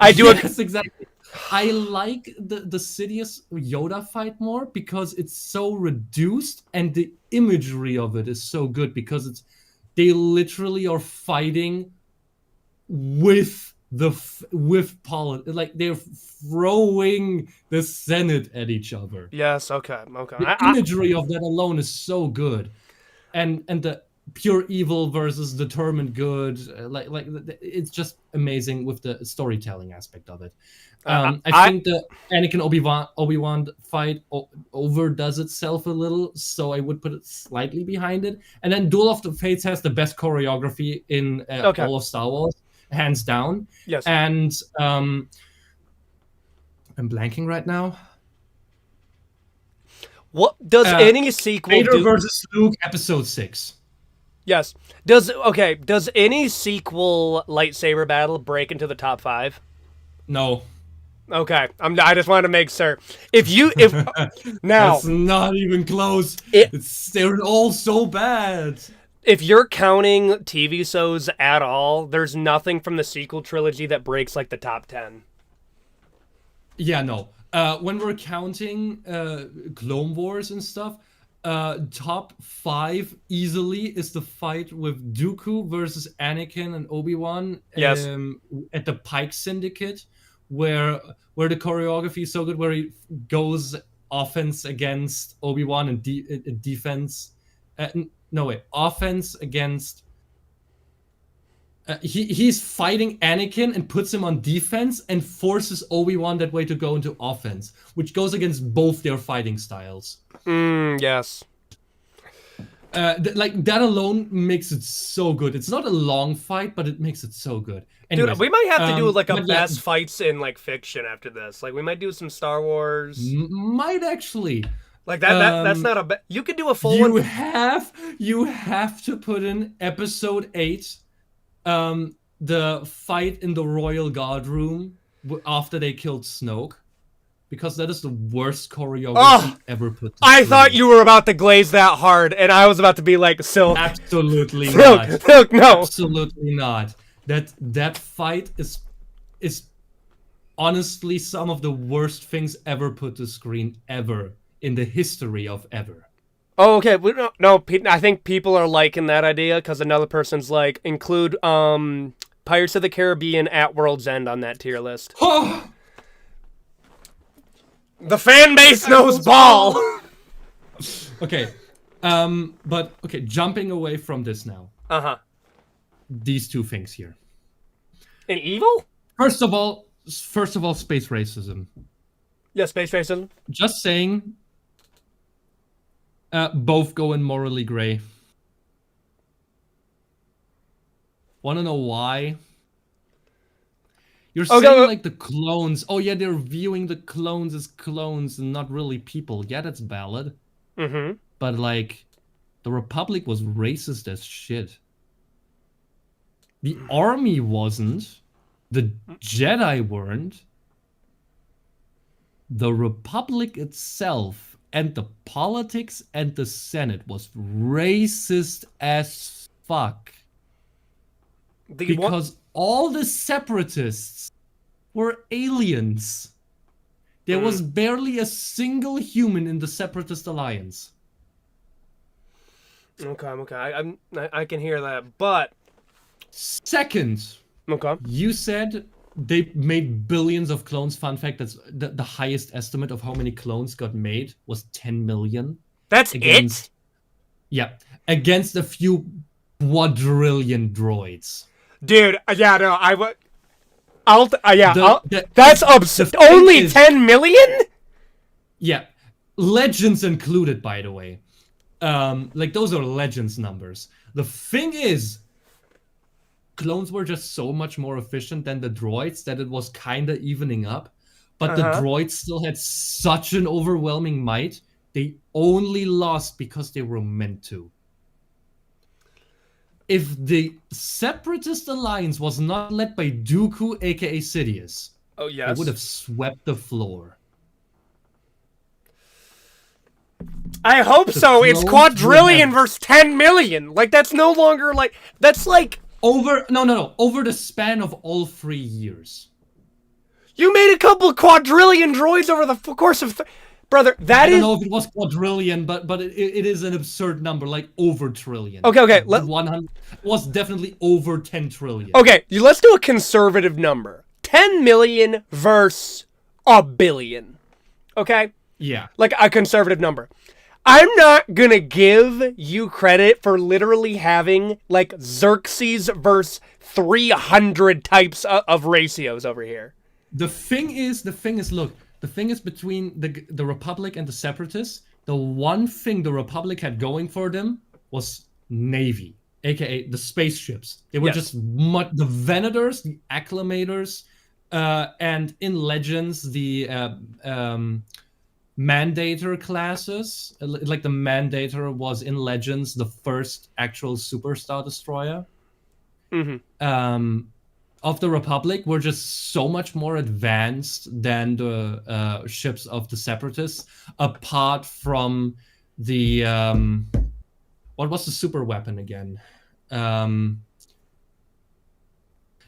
Yes, exactly. I like the Sidious Yoda fight more because it's so reduced and the imagery of it is so good because it's They literally are fighting with like they're throwing the Senate at each other. Yes. Okay. The imagery of that alone is so good, and the pure evil versus determined good, like it's just amazing with the storytelling aspect of it. I think the Anakin Obi-Wan fight overdoes itself a little, so I would put it slightly behind it. And then Duel of the Fates has the best choreography in all of Star Wars, hands down. Yes. And I'm blanking right now. What does any sequel Vader versus Luke, Episode 6. Yes. Does any sequel lightsaber battle break into the top 5? No. Okay. I just wanted to make sure. If now that's not even close. They're all so bad. If you're counting TV shows at all, there's nothing from the sequel trilogy that breaks like the top 10. Yeah, no. When we're counting Clone Wars and stuff, top 5 easily is the fight with Dooku versus Anakin and Obi-Wan at the Pike Syndicate, where the choreography is so good, where he goes offense against Obi-Wan and defense. Offense against. He's fighting Anakin and puts him on defense and forces Obi-Wan that way to go into offense, which goes against both their fighting styles. Yes. Like that alone makes it so good. It's not a long fight, but it makes it so good. Anyways, dude, we might have to do like a best fights in like fiction after this. Like we might do some Star Wars. Might actually. Like that's not a. You could do a full one. You have to put in Episode 8, the fight in the Royal Guard room after they killed Snoke. Because that is the worst choreography ever put to I thought you were about to glaze that hard, and I was about to be like, Silk. Absolutely not. Silk, no. Absolutely not. That fight is honestly some of the worst things ever put to screen ever in the history of ever. Oh, okay. No, I think people are liking that idea because another person's like, include Pirates of the Caribbean at World's End on that tier list. The fan base knows ball. Okay, jumping away from this now. These two things here. An evil? First of all, space racism. Yeah, space racism. Just saying. Both go in morally gray. Want to know why? You're saying like the clones. Oh yeah, they're viewing the clones as clones and not really people. Yeah, that's valid. Mm-hmm. But like, the Republic was racist as shit. The army wasn't. The Jedi weren't. The Republic itself and the politics and the Senate was racist as fuck. Because all the separatists were aliens. There was barely a single human in the Separatist Alliance. Okay. I can hear that, but... Second, you said they made billions of clones. Fun fact, that's the highest estimate of how many clones got made was 10 million. That's it? Yeah, against a few quadrillion droids. Dude, yeah, no, that's absurd. Only 10 million? Yeah, legends included, by the way. Like, those are legends numbers. The thing is, clones were just so much more efficient than the droids that it was kind of evening up. But the droids still had such an overwhelming might, they only lost because they were meant to. If the Separatist Alliance was not led by Dooku, aka Sidious, they would have swept the floor. I hope so. It's quadrillion versus 10 million. Like, that's no longer like... That's like... Over the span of all 3 years. You made a couple quadrillion droids over the course of... Brother, I don't know if it was quadrillion, but it is an absurd number, like over trillion. Okay. 100 was definitely over 10 trillion. Okay, let's do a conservative number. 10 million versus a billion. Okay? Yeah. Like a conservative number. I'm not gonna give you credit for literally having like Xerxes versus 300 types of ratios over here. The thing is, look, the thing is between the Republic and the Separatists, the one thing the Republic had going for them was Navy, aka the spaceships. They were just the Venators, the Acclamators, and in Legends, the Mandator classes. Like the Mandator was in Legends the first actual superstar destroyer. Of the Republic were just so much more advanced than the ships of the Separatists, apart from the what was the super weapon again?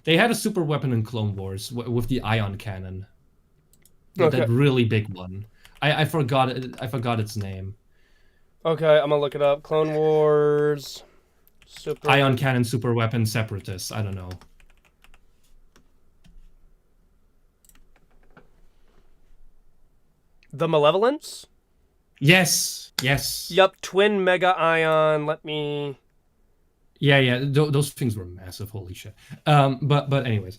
They had a super weapon in Clone Wars with the ion cannon. That really big one. I forgot it. I forgot its name. Okay, I'm gonna look it up. Clone Wars. Ion cannon, super weapon, Separatists. I don't know. The Malevolence? Yes. Yup, twin mega ion. Let me. Yeah. Those things were massive. Holy shit. But anyways,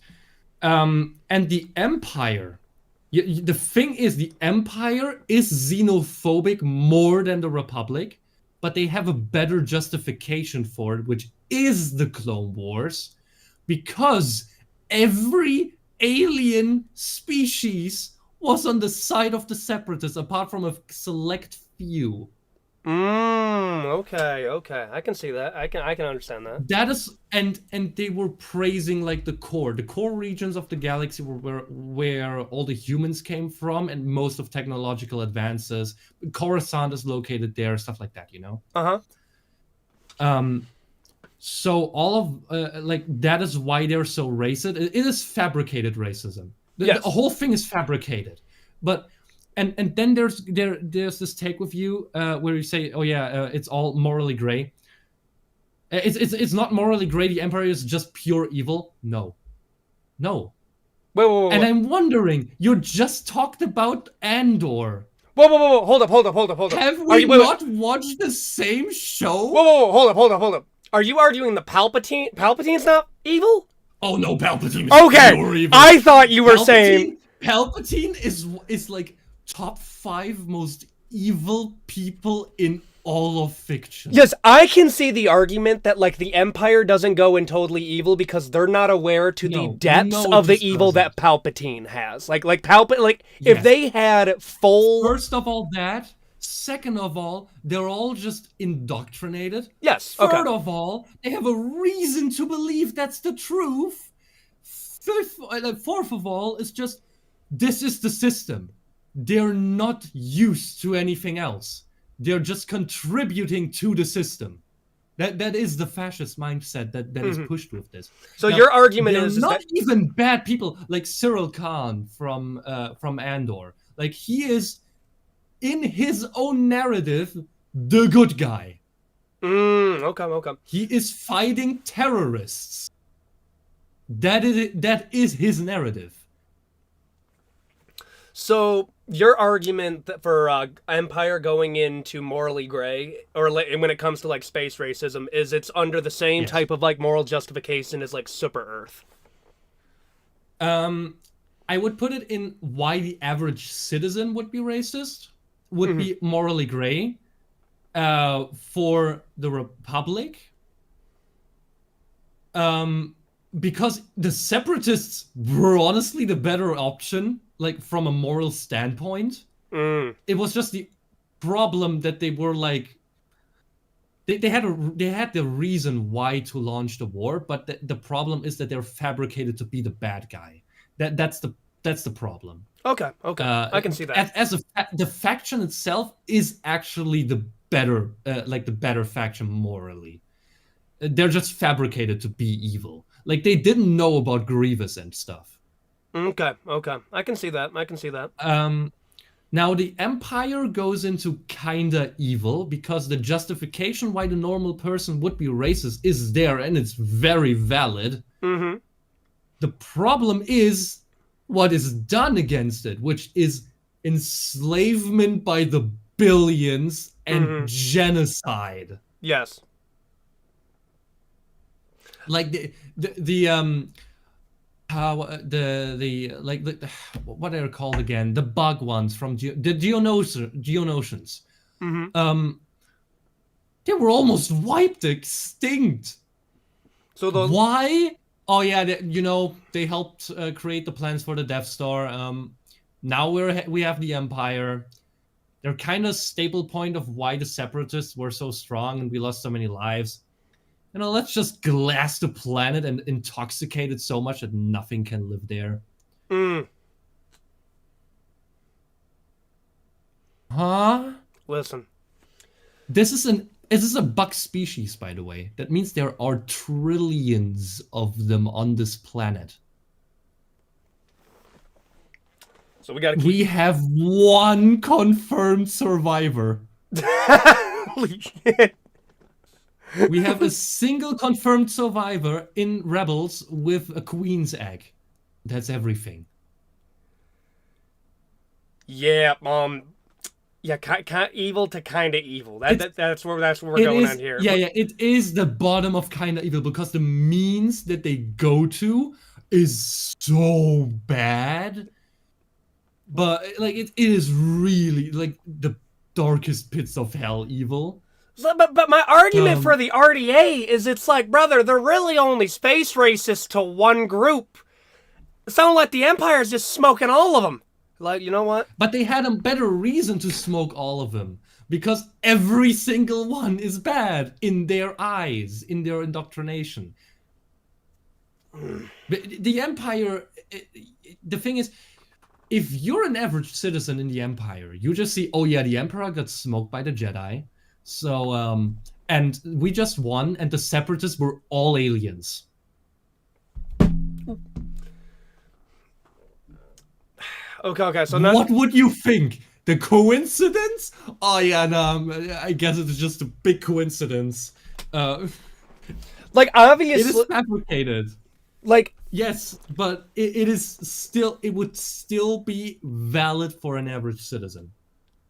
and the Empire. The thing is, the Empire is xenophobic more than the Republic, but they have a better justification for it, which is the Clone Wars, because every alien species was on the side of the Separatists, apart from a select few. Okay. I can see that. I can understand that. That is, and they were praising like the core regions of the galaxy where all the humans came from, and most of technological advances. Coruscant is located there, stuff like that, you know. So all of like that is why they're so racist. It is fabricated racism. The whole thing is fabricated, but. And then there's this take with you where you say, oh yeah, it's all morally gray. It's not morally gray. The Empire is just pure evil. No. Wait. And I'm wondering, you just talked about Andor. Whoa. Hold up. Have we not watched the same show? Whoa. Hold up. Are you arguing the Palpatine's not evil? Oh no, Palpatine is pure evil. I thought you were saying Palpatine is like top 5 most evil people in all of fiction. Yes, I can see the argument that like the Empire doesn't go in totally evil because they're not aware to the depths of the evil that Palpatine has. Like if they had full. First of all, that. Second of all, they're all just indoctrinated. Yes. Third of all, they have a reason to believe that's the truth. Fourth of all, it's just this is the system. They're not used to anything else. They're just contributing to the system. That is the fascist mindset that is pushed with this. So now, your argument is not even bad people like Cyril Khan from Andor. Like he is in his own narrative the good guy. Okay. He is fighting terrorists. That is his narrative. So your argument that for Empire going into morally gray, or when it comes to like space racism, is it's under the same type of like moral justification as like Super Earth. I would put it in why the average citizen would be racist, would be morally gray. For the Republic, because the Separatists were honestly the better option. Like from a moral standpoint, it was just the problem that they were like they had the reason why to launch the war, but the problem is that they're fabricated to be the bad guy. That's the problem. Okay, I can see that. The faction itself is actually the better the better faction morally. They're just fabricated to be evil. Like they didn't know about Grievous and stuff. Okay. I can see that. Now, the Empire goes into kinda evil because the justification why the normal person would be racist is there, and it's very valid. Mm-hmm. The problem is what is done against it, which is enslavement by the billions and genocide. Yes. Like what are they called again? The bug ones from the Geonosians. Mm-hmm. They were almost wiped extinct. So why? Oh yeah, they helped create the plans for the Death Star. Now we have the Empire. They're kind of staple point of why the Separatists were so strong and we lost so many lives. Let's just glass the planet and intoxicate it so much that nothing can live there. Huh? Listen. This is a bug species, by the way. That means there are trillions of them on this planet. So we have one confirmed survivor. Holy shit. We have a single confirmed survivor in Rebels with a queen's egg. That's everything. Yeah, evil to kind of evil. That's where we're going on here. Yeah, it is the bottom of kind of evil because the means that they go to is so bad. But it is really like the darkest pits of hell evil. So, but my argument for the RDA is it's like, brother, they're really only space racist to one group. It sounds like the Empire's just smoking all of them. Like, you know what? But they had a better reason to smoke all of them. Because every single one is bad in their eyes, in their indoctrination. But the Empire, the thing is, if you're an average citizen in the Empire, you just see, oh yeah, the Emperor got smoked by the Jedi. So, and we just won, and the Separatists were all aliens. Okay, so now... What would you think? The coincidence? Oh yeah, no, I guess it's just a big coincidence. Like, obviously... It is fabricated. Like... Yes, but it would still be valid for an average citizen.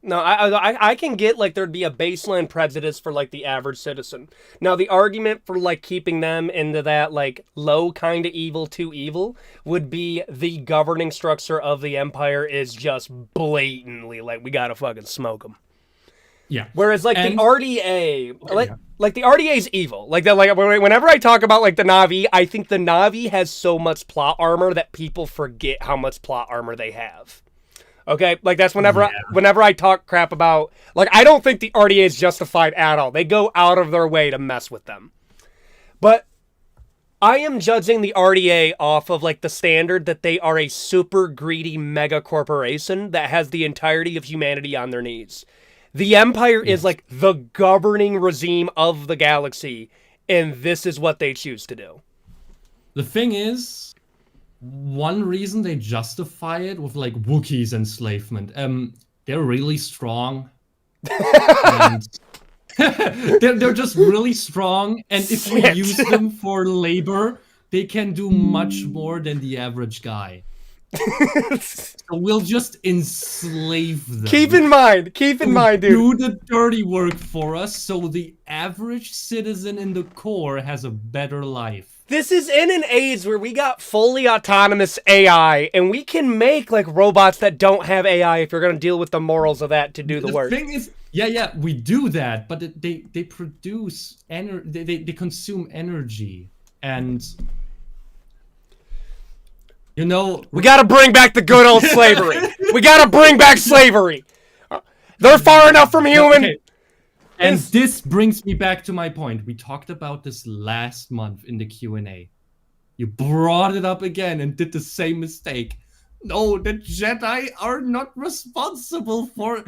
No, I can get, like, there'd be a baseline prejudice for, like, the average citizen. Now, the argument for, like, keeping them into that, like, low kind of evil to evil would be the governing structure of the Empire is just blatantly, like, we gotta fucking smoke them. Yeah. Whereas, like, the RDA, like the RDA is evil. Like, whenever I talk about, like, the Na'vi, I think the Na'vi has so much plot armor that people forget how much plot armor they have. Okay, like that's whenever I talk crap about, like, I don't think the RDA is justified at all. They go out of their way to mess with them. But I am judging the RDA off of, like, the standard that they are a super greedy mega corporation that has the entirety of humanity on their knees. The Empire is, like, the governing regime of the galaxy, and this is what they choose to do. The thing is, one reason they justify it with, like, Wookiees enslavement, they're really strong. And they're just really strong, and if we use them for labor, they can do much more than the average guy. So we'll just enslave them. Keep in mind, dude. Do the dirty work for us so the average citizen in the core has a better life. This is in an age where we got fully autonomous AI, and we can make, like, robots that don't have AI if you're going to deal with the morals of that to do the work. The thing is, yeah, we do that, but they produce energy, they consume energy, and... You know... We gotta bring back the good old slavery. We gotta bring back slavery. They're far enough from human. Okay. And this brings me back to my point. We talked about this last month in the Q&A. You brought it up again and did the same mistake. No, the Jedi are not responsible for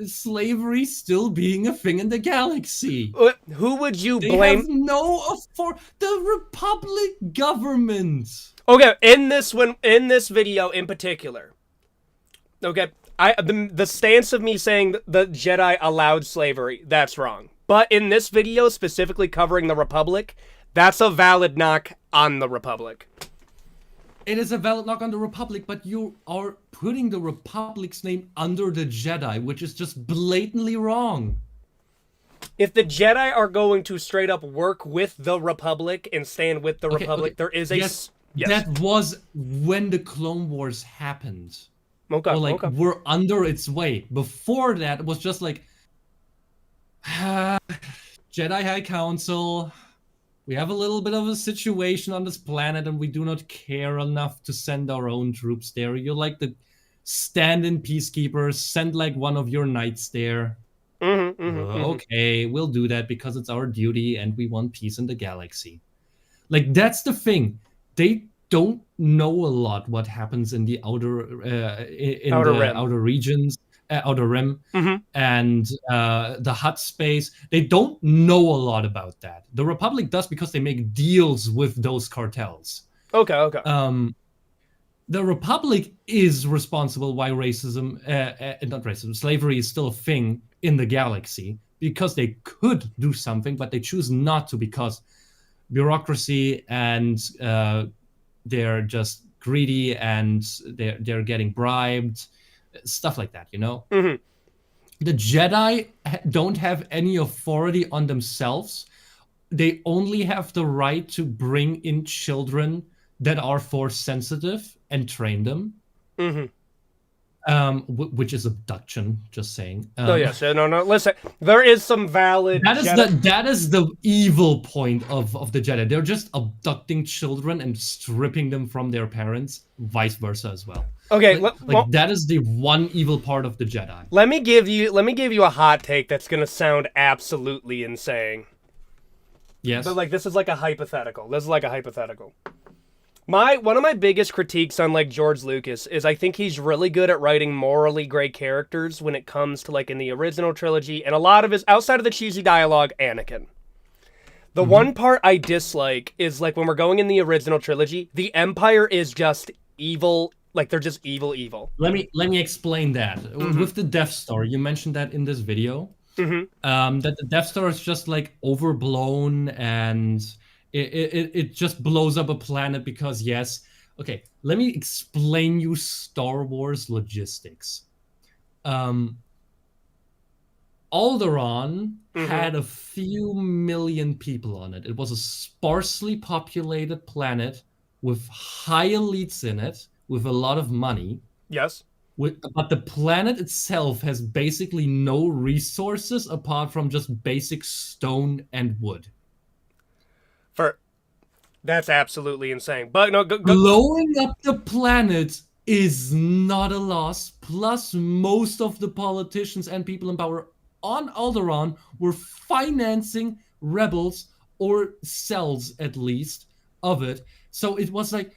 slavery still being a thing in the galaxy. Who would you They blame? have for the Republic government. Okay, in this video in particular, Okay, the stance of me saying the Jedi allowed slavery, that's wrong. But in this video, specifically covering the Republic, that's a valid knock on the Republic. It is a valid knock on the Republic, but you are putting the Republic's name under the Jedi, which is just blatantly wrong. If the Jedi are going to straight up work with the Republic and stand with the Republic, there is a... Yes, that was when the Clone Wars happened. Okay, or like, we're under its weight. Before that, it was just like... Jedi High Council... We have a little bit of a situation on this planet and we do not care enough to send our own troops there. You're like the stand-in peacekeepers, send like one of your knights there. Okay, we'll do that because it's our duty and we want peace in the galaxy. Like, that's the thing. They don't know a lot what happens in the outer outer regions, Outer Rim, and the Hutt space. They don't know a lot about that. The Republic does because they make deals with those cartels. Okay. The Republic is responsible why slavery is still a thing in the galaxy, because they could do something, but they choose not to because bureaucracy and they're just greedy and they're getting bribed. Stuff like that, you know? The Jedi don't have any authority on themselves. They only have the right to bring in children that are Force sensitive and train them. Which is abduction, just saying. No, listen, there is some valid... That is the evil point of the Jedi. They're just abducting children and stripping them from their parents, vice versa as well. Okay, that is the one evil part of the Jedi. Let me give you a hot take that's gonna sound absolutely insane. Yes. But like, this is like a hypothetical. One of my biggest critiques on like George Lucas is I think he's really good at writing morally gray characters when it comes to like in the original trilogy, and a lot of his outside of the cheesy dialogue, Anakin. The one part I dislike is like when we're going in the original trilogy, the Empire is just evil. Like, they're just evil. Let me explain that. With the Death Star, you mentioned that in this video. That the Death Star is just like overblown and it just blows up a planet because yes. Okay, let me explain you Star Wars logistics. Alderaan had a few million people on it. It was a sparsely populated planet with high elites in it, with a lot of money. Yes. But the planet itself has basically no resources apart from just basic stone and wood. That's absolutely insane. But no, blowing up the planet is not a loss. Plus, most of the politicians and people in power on Alderaan were financing rebels or cells, at least, of it. So it was like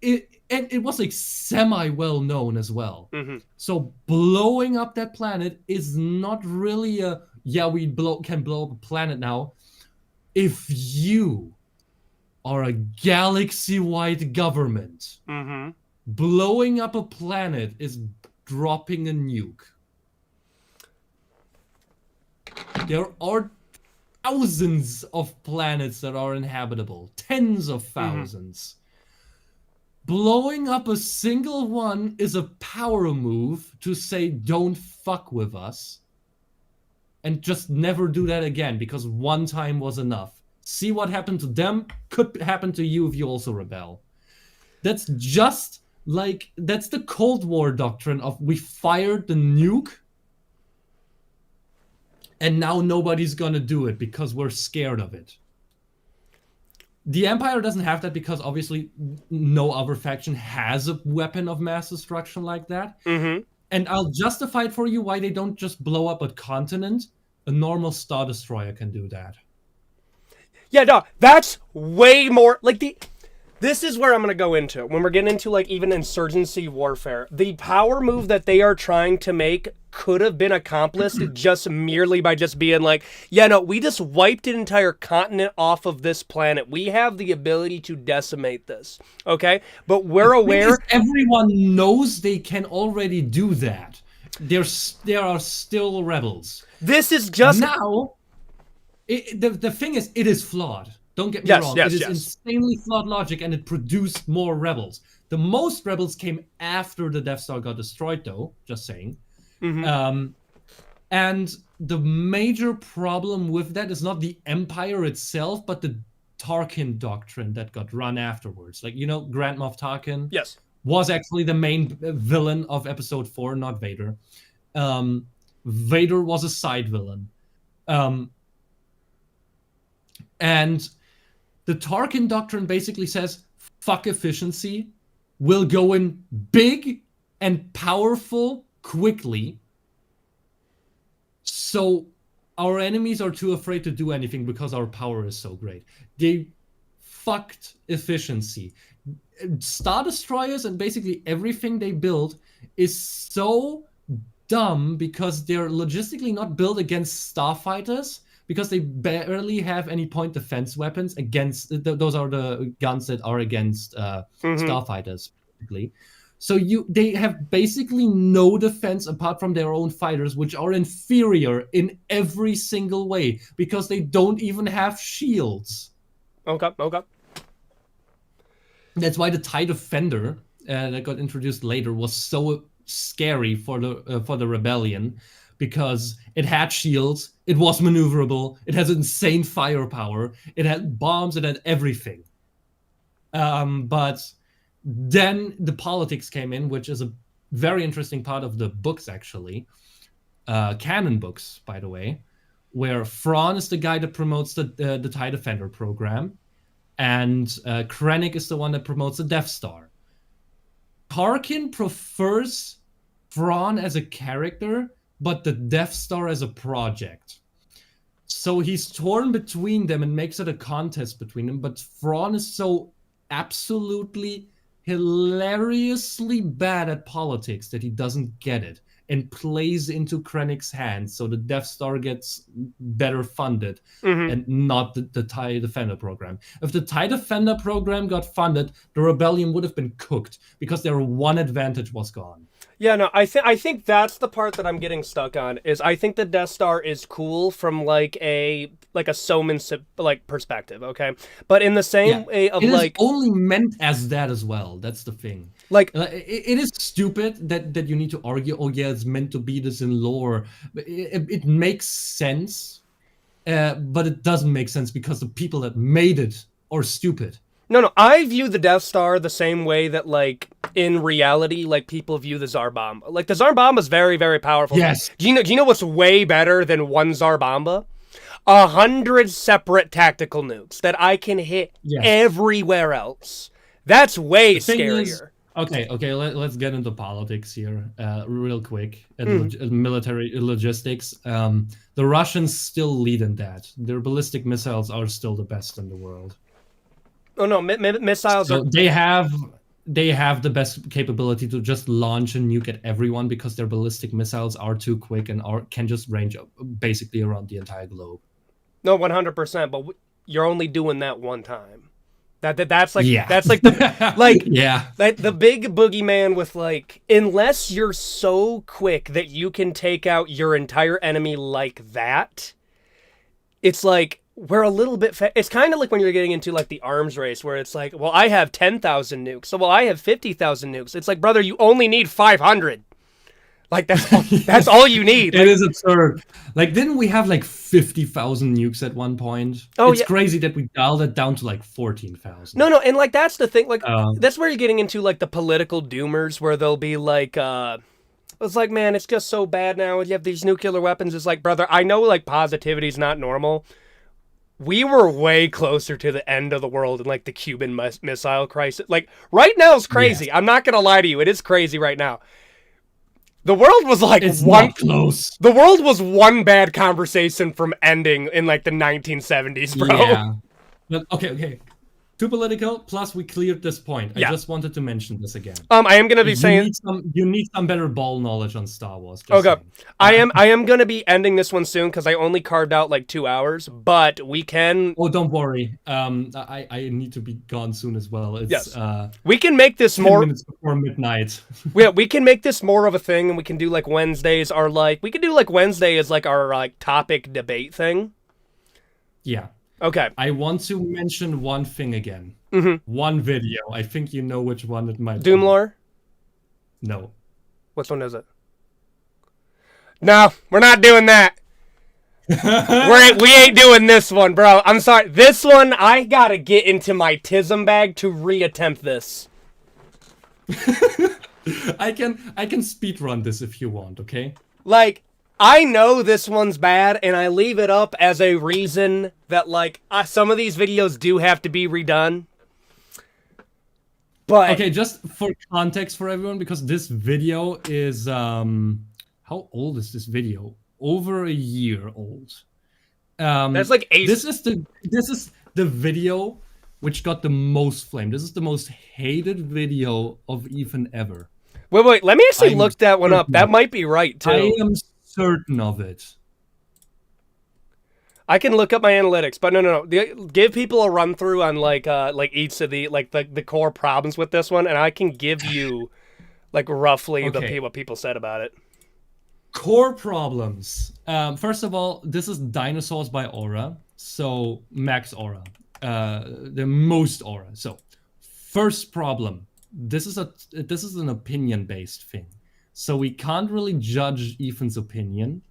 it was like semi well known as well. So blowing up that planet is not really a we can blow up a planet now. If you are a galaxy-wide government, blowing up a planet is dropping a nuke. There are thousands of planets that are inhabitable, tens of thousands. Blowing up a single one is a power move to say, don't fuck with us. And just never do that again, because one time was enough. See what happened to them, could happen to you if you also rebel. That's just like, that's the Cold War doctrine of we fired the nuke, and now nobody's gonna do it because we're scared of it. The Empire doesn't have that because obviously no other faction has a weapon of mass destruction like that. And I'll justify it for you why they don't just blow up a continent. A normal Star Destroyer can do that. Yeah, no, that's way more... Like, the This is where I'm going to go into when we're getting into like even insurgency warfare. The power move that they are trying to make could have been accomplished just merely by just being like, yeah, no, we just wiped an entire continent off of this planet. We have the ability to decimate this. Okay? But we're aware. Everyone knows they can already do that. There are still rebels. This is just now. The thing is, it is flawed. Don't get me wrong. It is insanely flawed logic, and it produced more rebels. The most rebels came after the Death Star got destroyed, though. Just saying. Mm-hmm. And the major problem with that is not the Empire itself, but the Tarkin doctrine that got run afterwards. Like, Grand Moff Tarkin was actually the main villain of Episode 4, not Vader. Vader was a side villain. And the Tarkin doctrine basically says, fuck efficiency, we'll go in big and powerful quickly, so our enemies are too afraid to do anything because our power is so great. They fucked efficiency. Star Destroyers and basically everything they build is so dumb because they're logistically not built against starfighters, because they barely have any point defense weapons against. Those are the guns that are against starfighters, basically. So they have basically no defense apart from their own fighters, which are inferior in every single way because they don't even have shields. Okay. That's why the TIE Defender that got introduced later was so scary for the rebellion, because it had shields, it was maneuverable, it has insane firepower, it had bombs, it had everything. But then the politics came in, which is a very interesting part of the books, actually. Canon books, by the way, where Thrawn is the guy that promotes the TIE Defender program, and Krennic is the one that promotes the Death Star. Tarkin prefers Thrawn as a character, but the Death Star as a project. So he's torn between them and makes it a contest between them, but Thrawn is so absolutely hilariously bad at politics that he doesn't get it and plays into Krennic's hands, so the Death Star gets better funded and not the TIE Defender program. If the TIE Defender program got funded, the rebellion would have been cooked because their one advantage was gone. Yeah, no, I think that's the part that I'm getting stuck on. Is I think the Death Star is cool from like a showmanship perspective, okay? But in the same way of it is only meant as that as well. That's the thing. Like it is stupid that you need to argue. Oh yeah, it's meant to be this in lore. It makes sense, but it doesn't make sense because the people that made it are stupid. No, I view the Death Star the same way that, like, in reality, like, people view the Tsar Bomb. Like, the Tsar Bomb is very, very powerful. Yes. Do you know what's way better than one Tsar Bomba? 100 separate tactical nukes that I can hit everywhere else. That's way scarier. Okay, let's get into politics here real quick. Military logistics. The Russians still lead in that. Their ballistic missiles are still the best in the world. Oh no, missiles are... They have the best capability to just launch a nuke at everyone because their ballistic missiles are too quick and can just range basically around the entire globe. No, 100%, but you're only doing that one time. That's like the like the big boogeyman with like, unless you're so quick that you can take out your entire enemy like that, it's like we're a little bit it's kind of like when you're getting into like the arms race where it's like, well, I have 10,000 nukes, so well, I have 50,000 nukes. It's like, brother, you only need 500. Like that's all you need. It is absurd. Like, didn't we have like 50,000 nukes at one point? Oh, it's crazy that we dialed it down to like 14,000. No, and like that's the thing. Like that's where you're getting into like the political doomers, where they'll be like, it's like, man, it's just so bad now. You have these nuclear weapons. It's like, brother, I know like positivity's not normal. We were way closer to the end of the world in like the Cuban Missile Crisis. Like right now is crazy. Yeah. I'm not gonna lie to you. It is crazy right now. The world was like not close. The world was one bad conversation from ending in like the 1970s, bro. Yeah. But okay. Too political. Plus, we cleared this point. I Yeah. just wanted to mention this again. I am gonna be saying. You need some better ball knowledge on Star Wars. Just Okay. saying. I am gonna be ending this one soon because I only carved out like 2 hours, but we can. Oh, don't worry. I need to be gone soon as well. It's Yes. We can make this 10 more. minutes before midnight. We can make this more of a thing, and we can do like Wednesdays are like we can do like Wednesday is like our like topic debate thing. Yeah. Okay. I want to mention one thing again. One video. I think you know which one it might be. Doomlore. No. Which one is it? No, we're not doing that. We ain't doing this one, bro. I'm sorry. This one, I gotta get into my tism bag to reattempt this. I can speed run this if you want, okay? Like, I know this one's bad, and I leave it up as a reason that, like, some of these videos do have to be redone. But okay, just for context for everyone, because this video is how old is this video? Over a year old. That's like 8. This is the video which got the most flame. This is the most hated video of Ethan ever. Wait. Let me actually look that one up. That might be right too. I am certain of it. I can look up my analytics, but no. Give people a run through on like each of the like the core problems with this one, and I can give you like roughly what people said about it. Core problems. First of all, this is dinosaurs by aura, so max aura, the most aura. So first problem. This is an opinion based thing, so we can't really judge Ethan's opinion.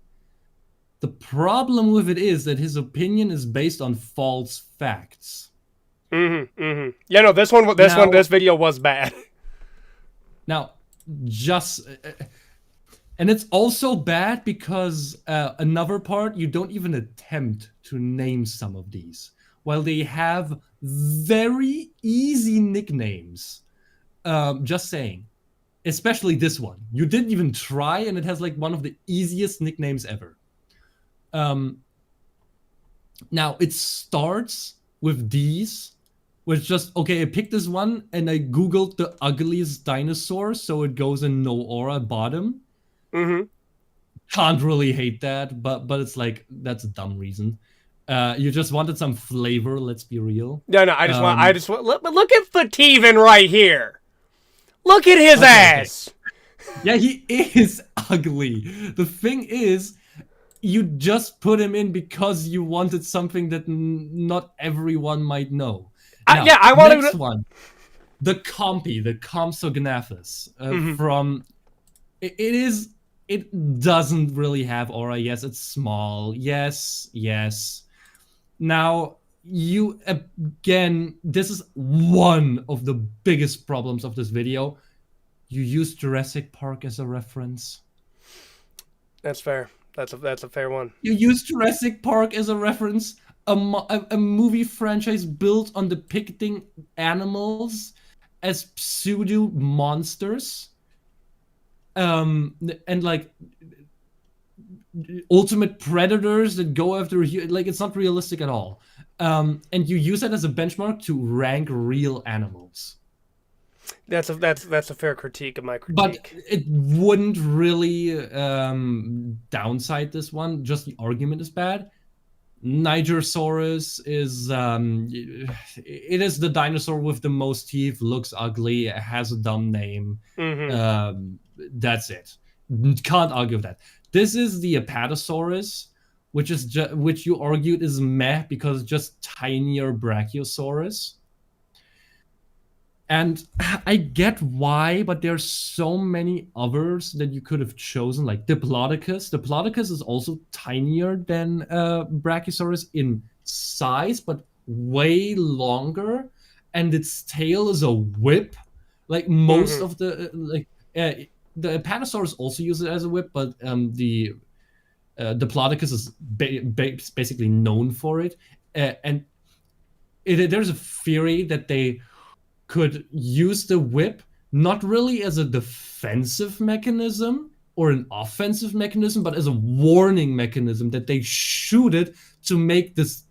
The problem with it is that his opinion is based on false facts. Yeah, no, this video was bad. Now, and it's also bad because another part, you don't even attempt to name some of these, while they have very easy nicknames. Just saying, especially this one, you didn't even try, and it has like one of the easiest nicknames ever. Now it starts with these, which just okay. I picked this one and I googled the ugliest dinosaur, so it goes in no aura bottom. Can't really hate that, but it's like that's a dumb reason. You just wanted some flavor. Let's be real. No, I just want. Look at Fativan right here. Look at his ass. Okay. Yeah, he is ugly. The thing is, you just put him in because you wanted something that not everyone might know. Now, I wanted next one, the Compsognathus from. It doesn't really have aura. Yes, it's small. Yes. Now, this is one of the biggest problems of this video. You use Jurassic Park as a reference. That's fair. That's a fair one. You use Jurassic Park as a reference, a movie franchise built on depicting animals as pseudo monsters, and like ultimate predators that go after like it's not realistic at all. And you use that as a benchmark to rank real animals. That's a fair critique of my critique. But it wouldn't really downside this one. Just the argument is bad. Nigersaurus is it is the dinosaur with the most teeth. Looks ugly. Has a dumb name. That's it. Can't argue with that. This is the Apatosaurus, which you argued is meh because it's just tinier Brachiosaurus. And I get why, but there's so many others that you could have chosen, like Diplodocus. Diplodocus is also tinier than Brachiosaurus in size, but way longer. And its tail is a whip. Like most of the the Apatosaurus also uses it as a whip, but the Diplodocus is basically known for it. And there's a theory that they could use the whip not really as a defensive mechanism or an offensive mechanism, but as a warning mechanism that they shoot it to make this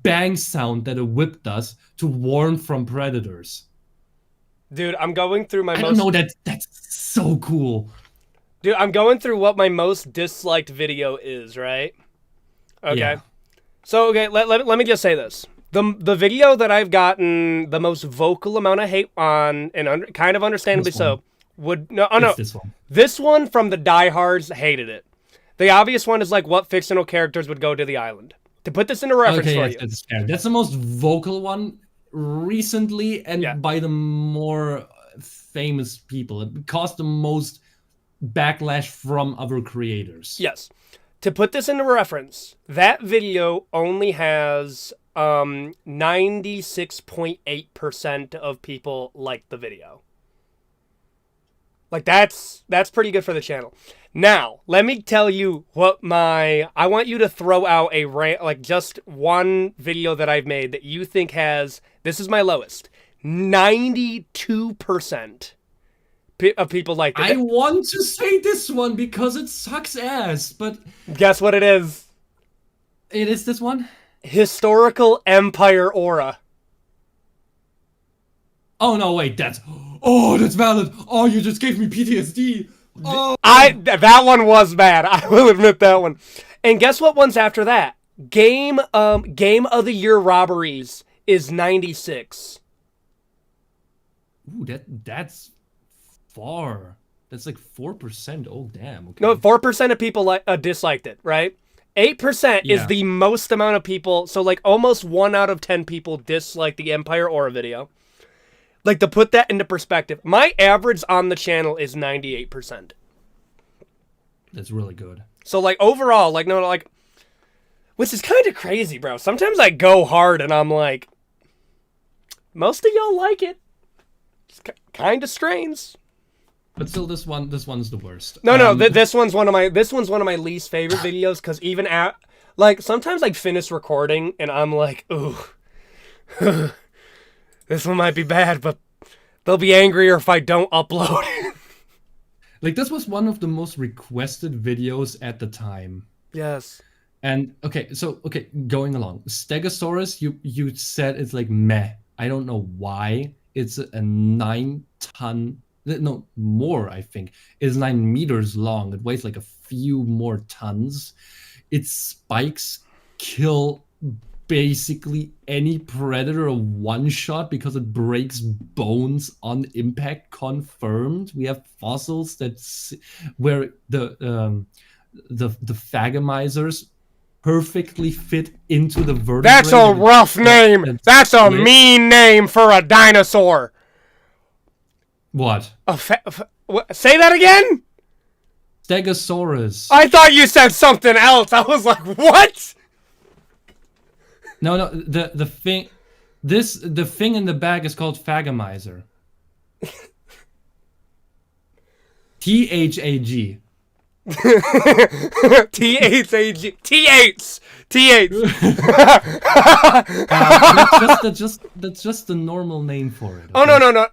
bang sound that a whip does to warn from predators. Dude, I'm going through my I don't know, that's so cool. Dude, I'm going through what my most disliked video is, right? Okay. Yeah. So, okay, let me just say this. The video that I've gotten the most vocal amount of hate on, and kind of understandably so, would... No, oh no. It's this one. This one from the diehards hated it. The obvious one is like, what fictional characters would go to the island? To put this into reference for you. That's fair. That's the most vocal one recently, and by the more famous people. It caused the most backlash from other creators. Yes. To put this into reference, that video only has 96.8% of people like the video. Like, that's pretty good for the channel. Now, let me tell you what I want you to throw out just one video that I've made that you think has, this is my lowest, 92% of people like it. I want to say this one because it sucks ass, but... Guess what it is? It is this one? Historical Empire Aura. Oh, no, wait, that's... Oh, that's valid. Oh, you just gave me PTSD. Oh. That one was bad. I will admit that one. And guess what one's after that? Game of the Year robberies is 96. Ooh, that's far. That's like 4%. Oh, damn. Okay. No, 4% of people disliked it, right? 8% is the most amount of people. So like almost 1 out of 10 people dislike the Empire Aura video. Like, to put that into perspective, my average on the channel is 98%. That's really good. So, like, overall, like, no, like, which is kind of crazy, bro. Sometimes I go hard and I'm like, most of y'all like it. It's kind of strange. But still, this one's the worst. No, this one's one of my least favorite videos, because even like, sometimes I finish recording and I'm like, ooh. This one might be bad, but they'll be angrier if I don't upload. Like, this was one of the most requested videos at the time. Yes. And, going along. Stegosaurus, you said it's like meh. I don't know why. It's a 9-ton... No, more, I think. It's 9 meters long. It weighs like a few more tons. Its spikes kill... basically any predator a one shot because it breaks bones on impact, confirmed. We have fossils where the phagomizers perfectly fit into the vertebrae. That's a rough name. That's a mean name for a dinosaur. What? Say that again? Stegosaurus. I thought you said something else. I was like, what? No, the thing in the bag is called phagomizer. THAG. THAG. T8s. That's just the normal name for it. Okay? Oh no.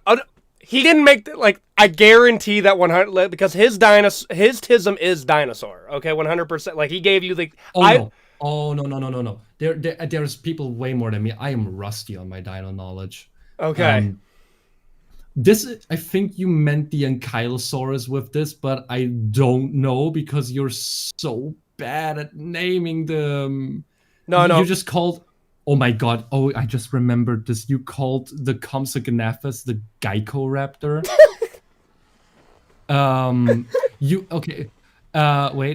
He didn't make I guarantee that 100 because his tism is dinosaur. Okay, 100%. Like, he gave you the. No. Oh, no. There's people way more than me. I am rusty on my dino knowledge. Okay. I think you meant the Ankylosaurus with this, but I don't know because you're so bad at naming them. No. You just called... Oh my god. Oh, I just remembered this. You called the Compsognathus the Geicoraptor.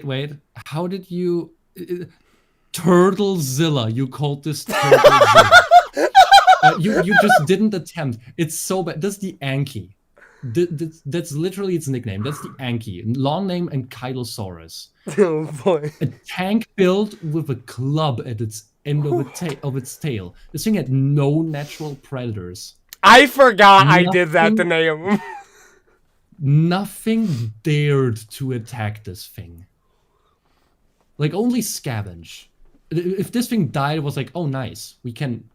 Wait. How did you... Turtlezilla. You called this Turtlezilla. You just didn't attempt. It's so bad. That's the Anki. That's literally its nickname. That's the Anki. Long name Ankylosaurus. Oh boy. A tank built with a club at its end of its tail. This thing had no natural predators. I forgot I did that to name him. Nothing dared to attack this thing. Like, only scavenge. If this thing died, it was like, oh, nice. We can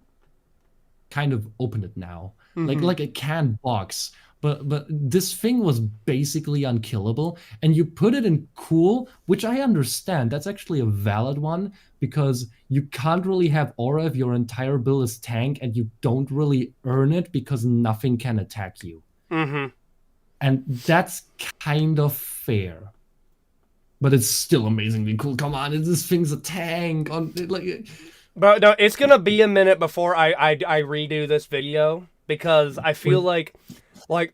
kind of open it now. Mm-hmm. Like a canned box. but this thing was basically unkillable, and you put it in cool, which I understand. That's actually a valid one because you can't really have aura if your entire build is tank, and you don't really earn it because nothing can attack you. Mm-hmm. And that's kind of fair. But it's still amazingly cool. Come on, this thing's a tank on like. But no, it's gonna be a minute before I redo this video because I feel like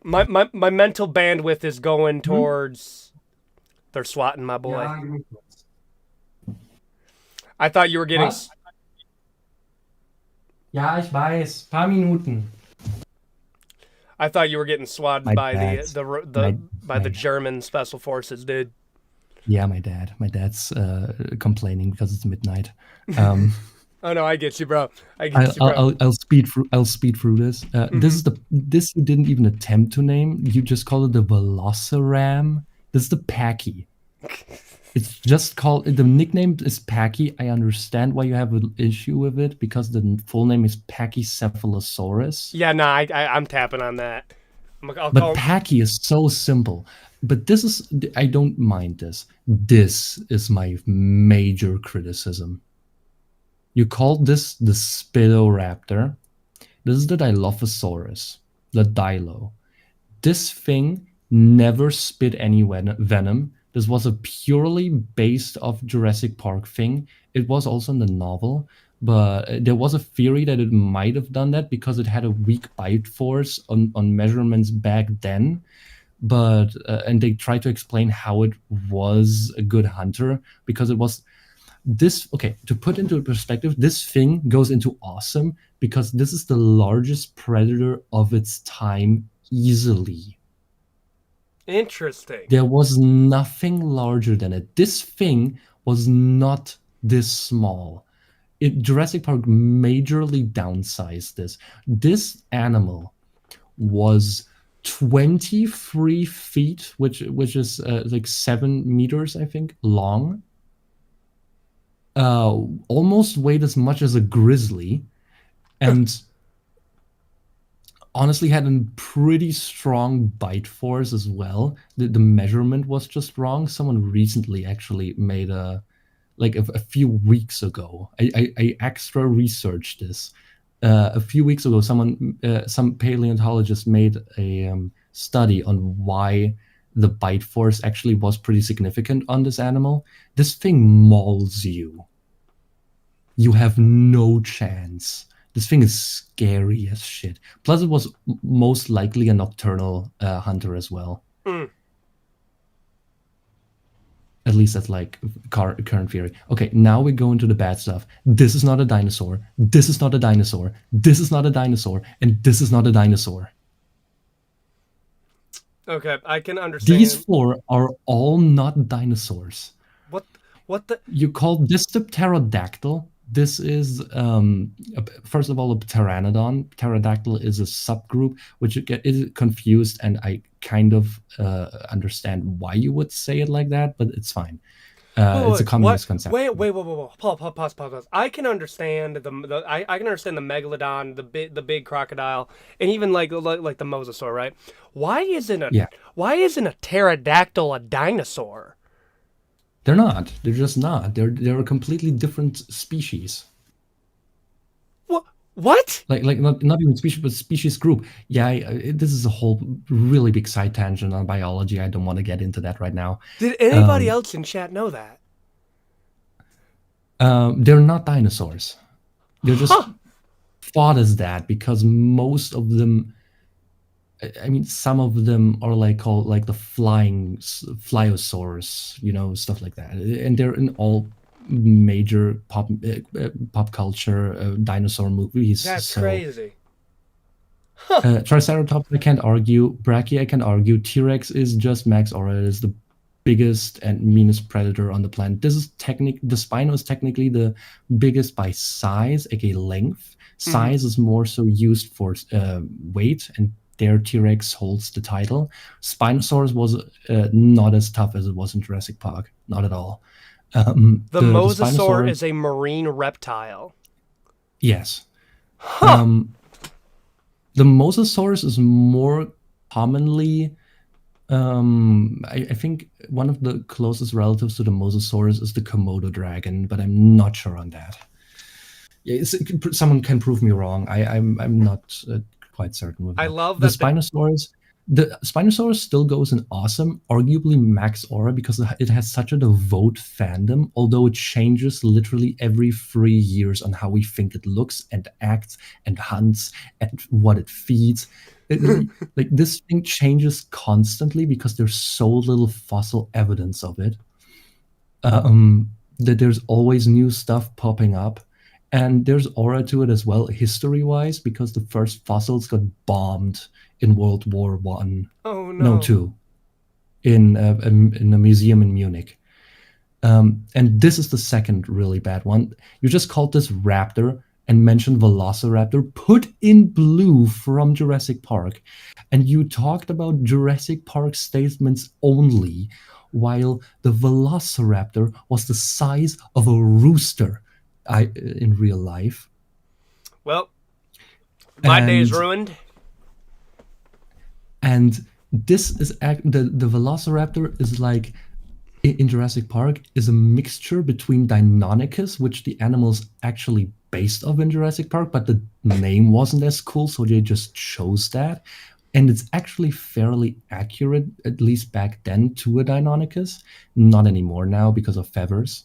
my mental bandwidth is going towards they're swatting my boy. Ja, I thought you were getting was? Ja, ich weiß. Paar Minuten. I thought you were getting swatted My by dad's the by the German special forces, dude. yeah, my dad. My dad's complaining because it's midnight. Oh no, I get you, bro. I get you, bro. I'll speed through. I'll speed through this. This you didn't even attempt to name. You just called it the Velociram. This is the Packy. It's just called the nickname is Packy. I understand why you have an issue with it because the full name is Pachycephalosaurus. Yeah, nah, I'm tapping on that. I'll But call. Packy is so simple. But this is I don't mind this. This is my major criticism. You called this the Spidoraptor. This is the Dilophosaurus, the Dilo. This thing never spit any venom. This was a purely based off Jurassic Park thing. It was also in the novel, but there was a theory that it might have done that because it had a weak bite force on measurements back then. But and they tried to explain how it was a good hunter because it was this okay to put into perspective. This thing goes into awesome because this is the largest predator of its time easily. Interesting. There was nothing larger than it. This thing was not this small. Jurassic Park majorly downsized this. This animal was 23 feet, which is like 7 meters, I think, long. Almost weighed as much as a grizzly, and honestly had a pretty strong bite force as well. The measurement was just wrong. Someone recently actually made a few weeks ago. I extra researched this. A few weeks ago, some paleontologist made a study on why the bite force actually was pretty significant on this animal. This thing mauls you. You have no chance. This thing is scary as shit. Plus, it was most likely a nocturnal hunter as well. Mm. At least that's like current theory. Okay, now we go into the bad stuff. This is not a dinosaur. This is not a dinosaur. This is not a dinosaur. And this is not a dinosaur. Okay, I can understand. These four are all not dinosaurs. What the? You call this the pterodactyl. This is, first of all, a pteranodon. Pterodactyl is a subgroup, which is confused, and I kind of understand why you would say it like that, but it's fine. It's a common misconception. Wait. Pause. I can understand I can understand the megalodon, the big crocodile, and even like the mosasaur, right? Why isn't a pterodactyl a dinosaur? They're not. They're just not. They're a completely different species. What? Like not even species, but species group. Yeah, this is a whole really big side tangent on biology. I don't want to get into that right now. Did anybody else in chat know that? They're not dinosaurs. They're just thought as that because most of them. I mean, some of them are called like the flyosaurs, stuff like that, and they're in all major pop culture dinosaur movies. That's crazy. Triceratops, I can't argue. Brachia, I can argue. T-Rex is just max aura. It is the biggest and meanest predator on the planet. The Spino is technically the biggest by size, aka length. Size is more so used for weight, and their T-Rex holds the title. Spinosaurus was not as tough as it was in Jurassic Park. Not at all. The mosasaur is a marine reptile. Yes. The Mosasaurus is more commonly, I think one of the closest relatives to the Mosasaurus is the Komodo dragon, but I'm not sure on that. Yeah, someone can prove me wrong. I'm not quite certain with I that. love The that Spinosaurus, the Spinosaurus still goes in awesome, arguably max aura, because it has such a devout fandom. Although it changes literally every 3 years on how we think it looks and acts and hunts and what it feeds. Like this thing changes constantly because there's so little fossil evidence of it. That there's always new stuff popping up, and there's aura to it as well, history-wise, because the first fossils got bombed in World War One, oh no, no. two, in a museum in Munich. And this is the second really bad one. You just called this raptor and mentioned Velociraptor, put in blue from Jurassic Park, and you talked about Jurassic Park statements only, while the Velociraptor was the size of a rooster in real life. Well, my day's And ruined. and this is the Velociraptor is like in Jurassic Park is a mixture between Deinonychus, which the animal is actually based off in Jurassic Park, but the name wasn't as cool, so they just chose that. And it's actually fairly accurate, at least back then, to a Deinonychus. Not anymore now because of feathers.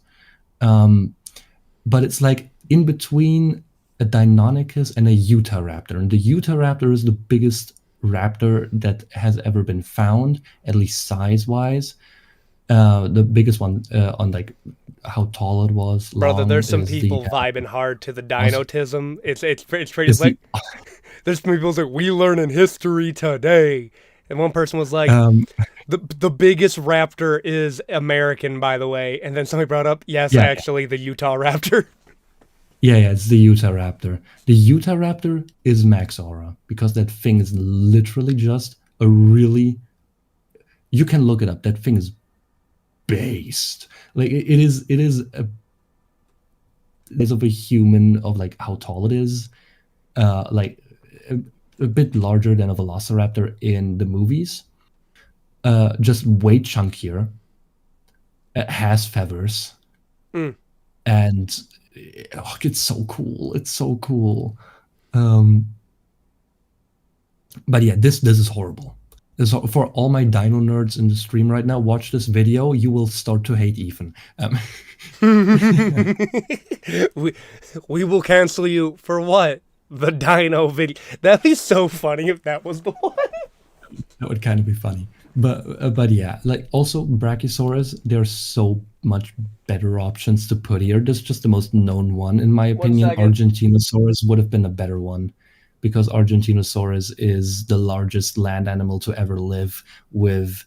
But it's like in between a Deinonychus and a Utahraptor. And the Utahraptor is the biggest raptor that has ever been found, at least size-wise. The biggest one on like how tall it was, Brother, long, there's some is people the vibing hard to the also dinotism. It's pretty. is It's like there's people like we learn in history today, and one person was like, um the biggest raptor is American, by the way, and then somebody brought up, yes, yeah actually, the Utah raptor. yeah it's the Utahraptor. The Utahraptor is max aura because that thing is literally just a really, you can look it up. That thing is based like it is a is of a human of like how tall it is, like a bit larger than a Velociraptor in the movies, just way chunkier. It has feathers, Mm. and it's so cool. It's so cool. Um, but yeah, this is horrible. So for all my dino nerds in the stream right now, watch this video. You will start to hate Ethan. we, we will cancel you for what? The dino video. That'd be so funny if that was the one. That would kind of be funny. But yeah, like also Brachiosaurus, there's so much better options to put here. This is just the most known one, in my opinion. second. Argentinosaurus would have been a better one because Argentinosaurus is the largest land animal to ever live, with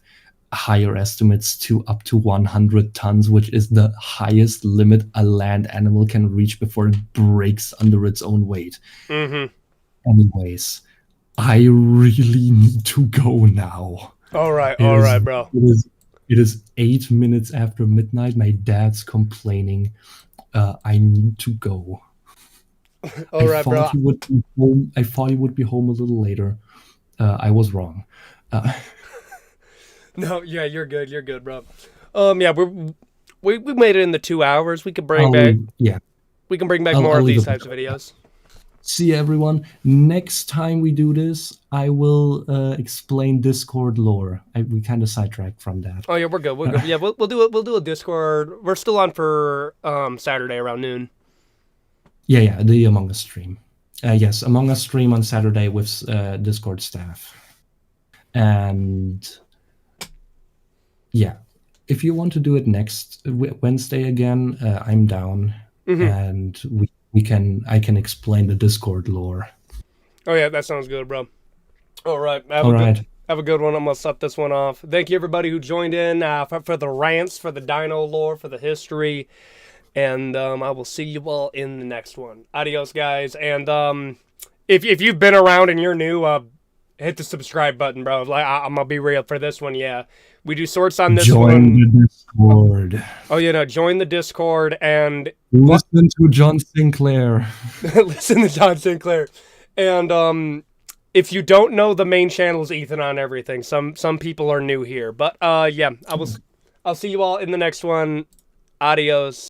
higher estimates to up to 100 tons, which is the highest limit a land animal can reach before it breaks under its own weight. Mm-hmm. Anyways, I really need to go now. All right, bro. It is 8 minutes after midnight. My dad's complaining. I need to go. All right, bro. He would be home. I thought he would be home a little later. I was wrong. No, yeah, you're good. You're good, bro. Yeah, we made it in the 2 hours. We could bring back. Yeah. We can bring back I'll more of leave these it types of videos. See everyone. Next time we do this, I will explain Discord lore. We kind of sidetracked from that. Oh yeah, we're good. We're good. Yeah, we'll do it. We'll do a Discord. We're still on for Saturday around noon. Yeah, the Among Us stream. Yes, Among Us stream on Saturday with Discord staff. And yeah, if you want to do it next Wednesday again, I'm down, and I can explain the Discord lore. Oh yeah, that sounds good, bro. All right, All right. have a good one. I'm gonna set this one off. Thank you everybody who joined in for the rants, for the dino lore, for the history. And I will see you all in the next one. Adios, guys. And if you've been around and you're new, hit the subscribe button, bro. Like I'm gonna be real for this one. Yeah, we do sorts on this one. Join the Discord. Oh yeah, no, join the Discord and listen to John Sinclair. listen to John Sinclair. And if you don't know, the main channel is Ethan on Everything. Some people are new here, but yeah, I'll see you all in the next one. Adios.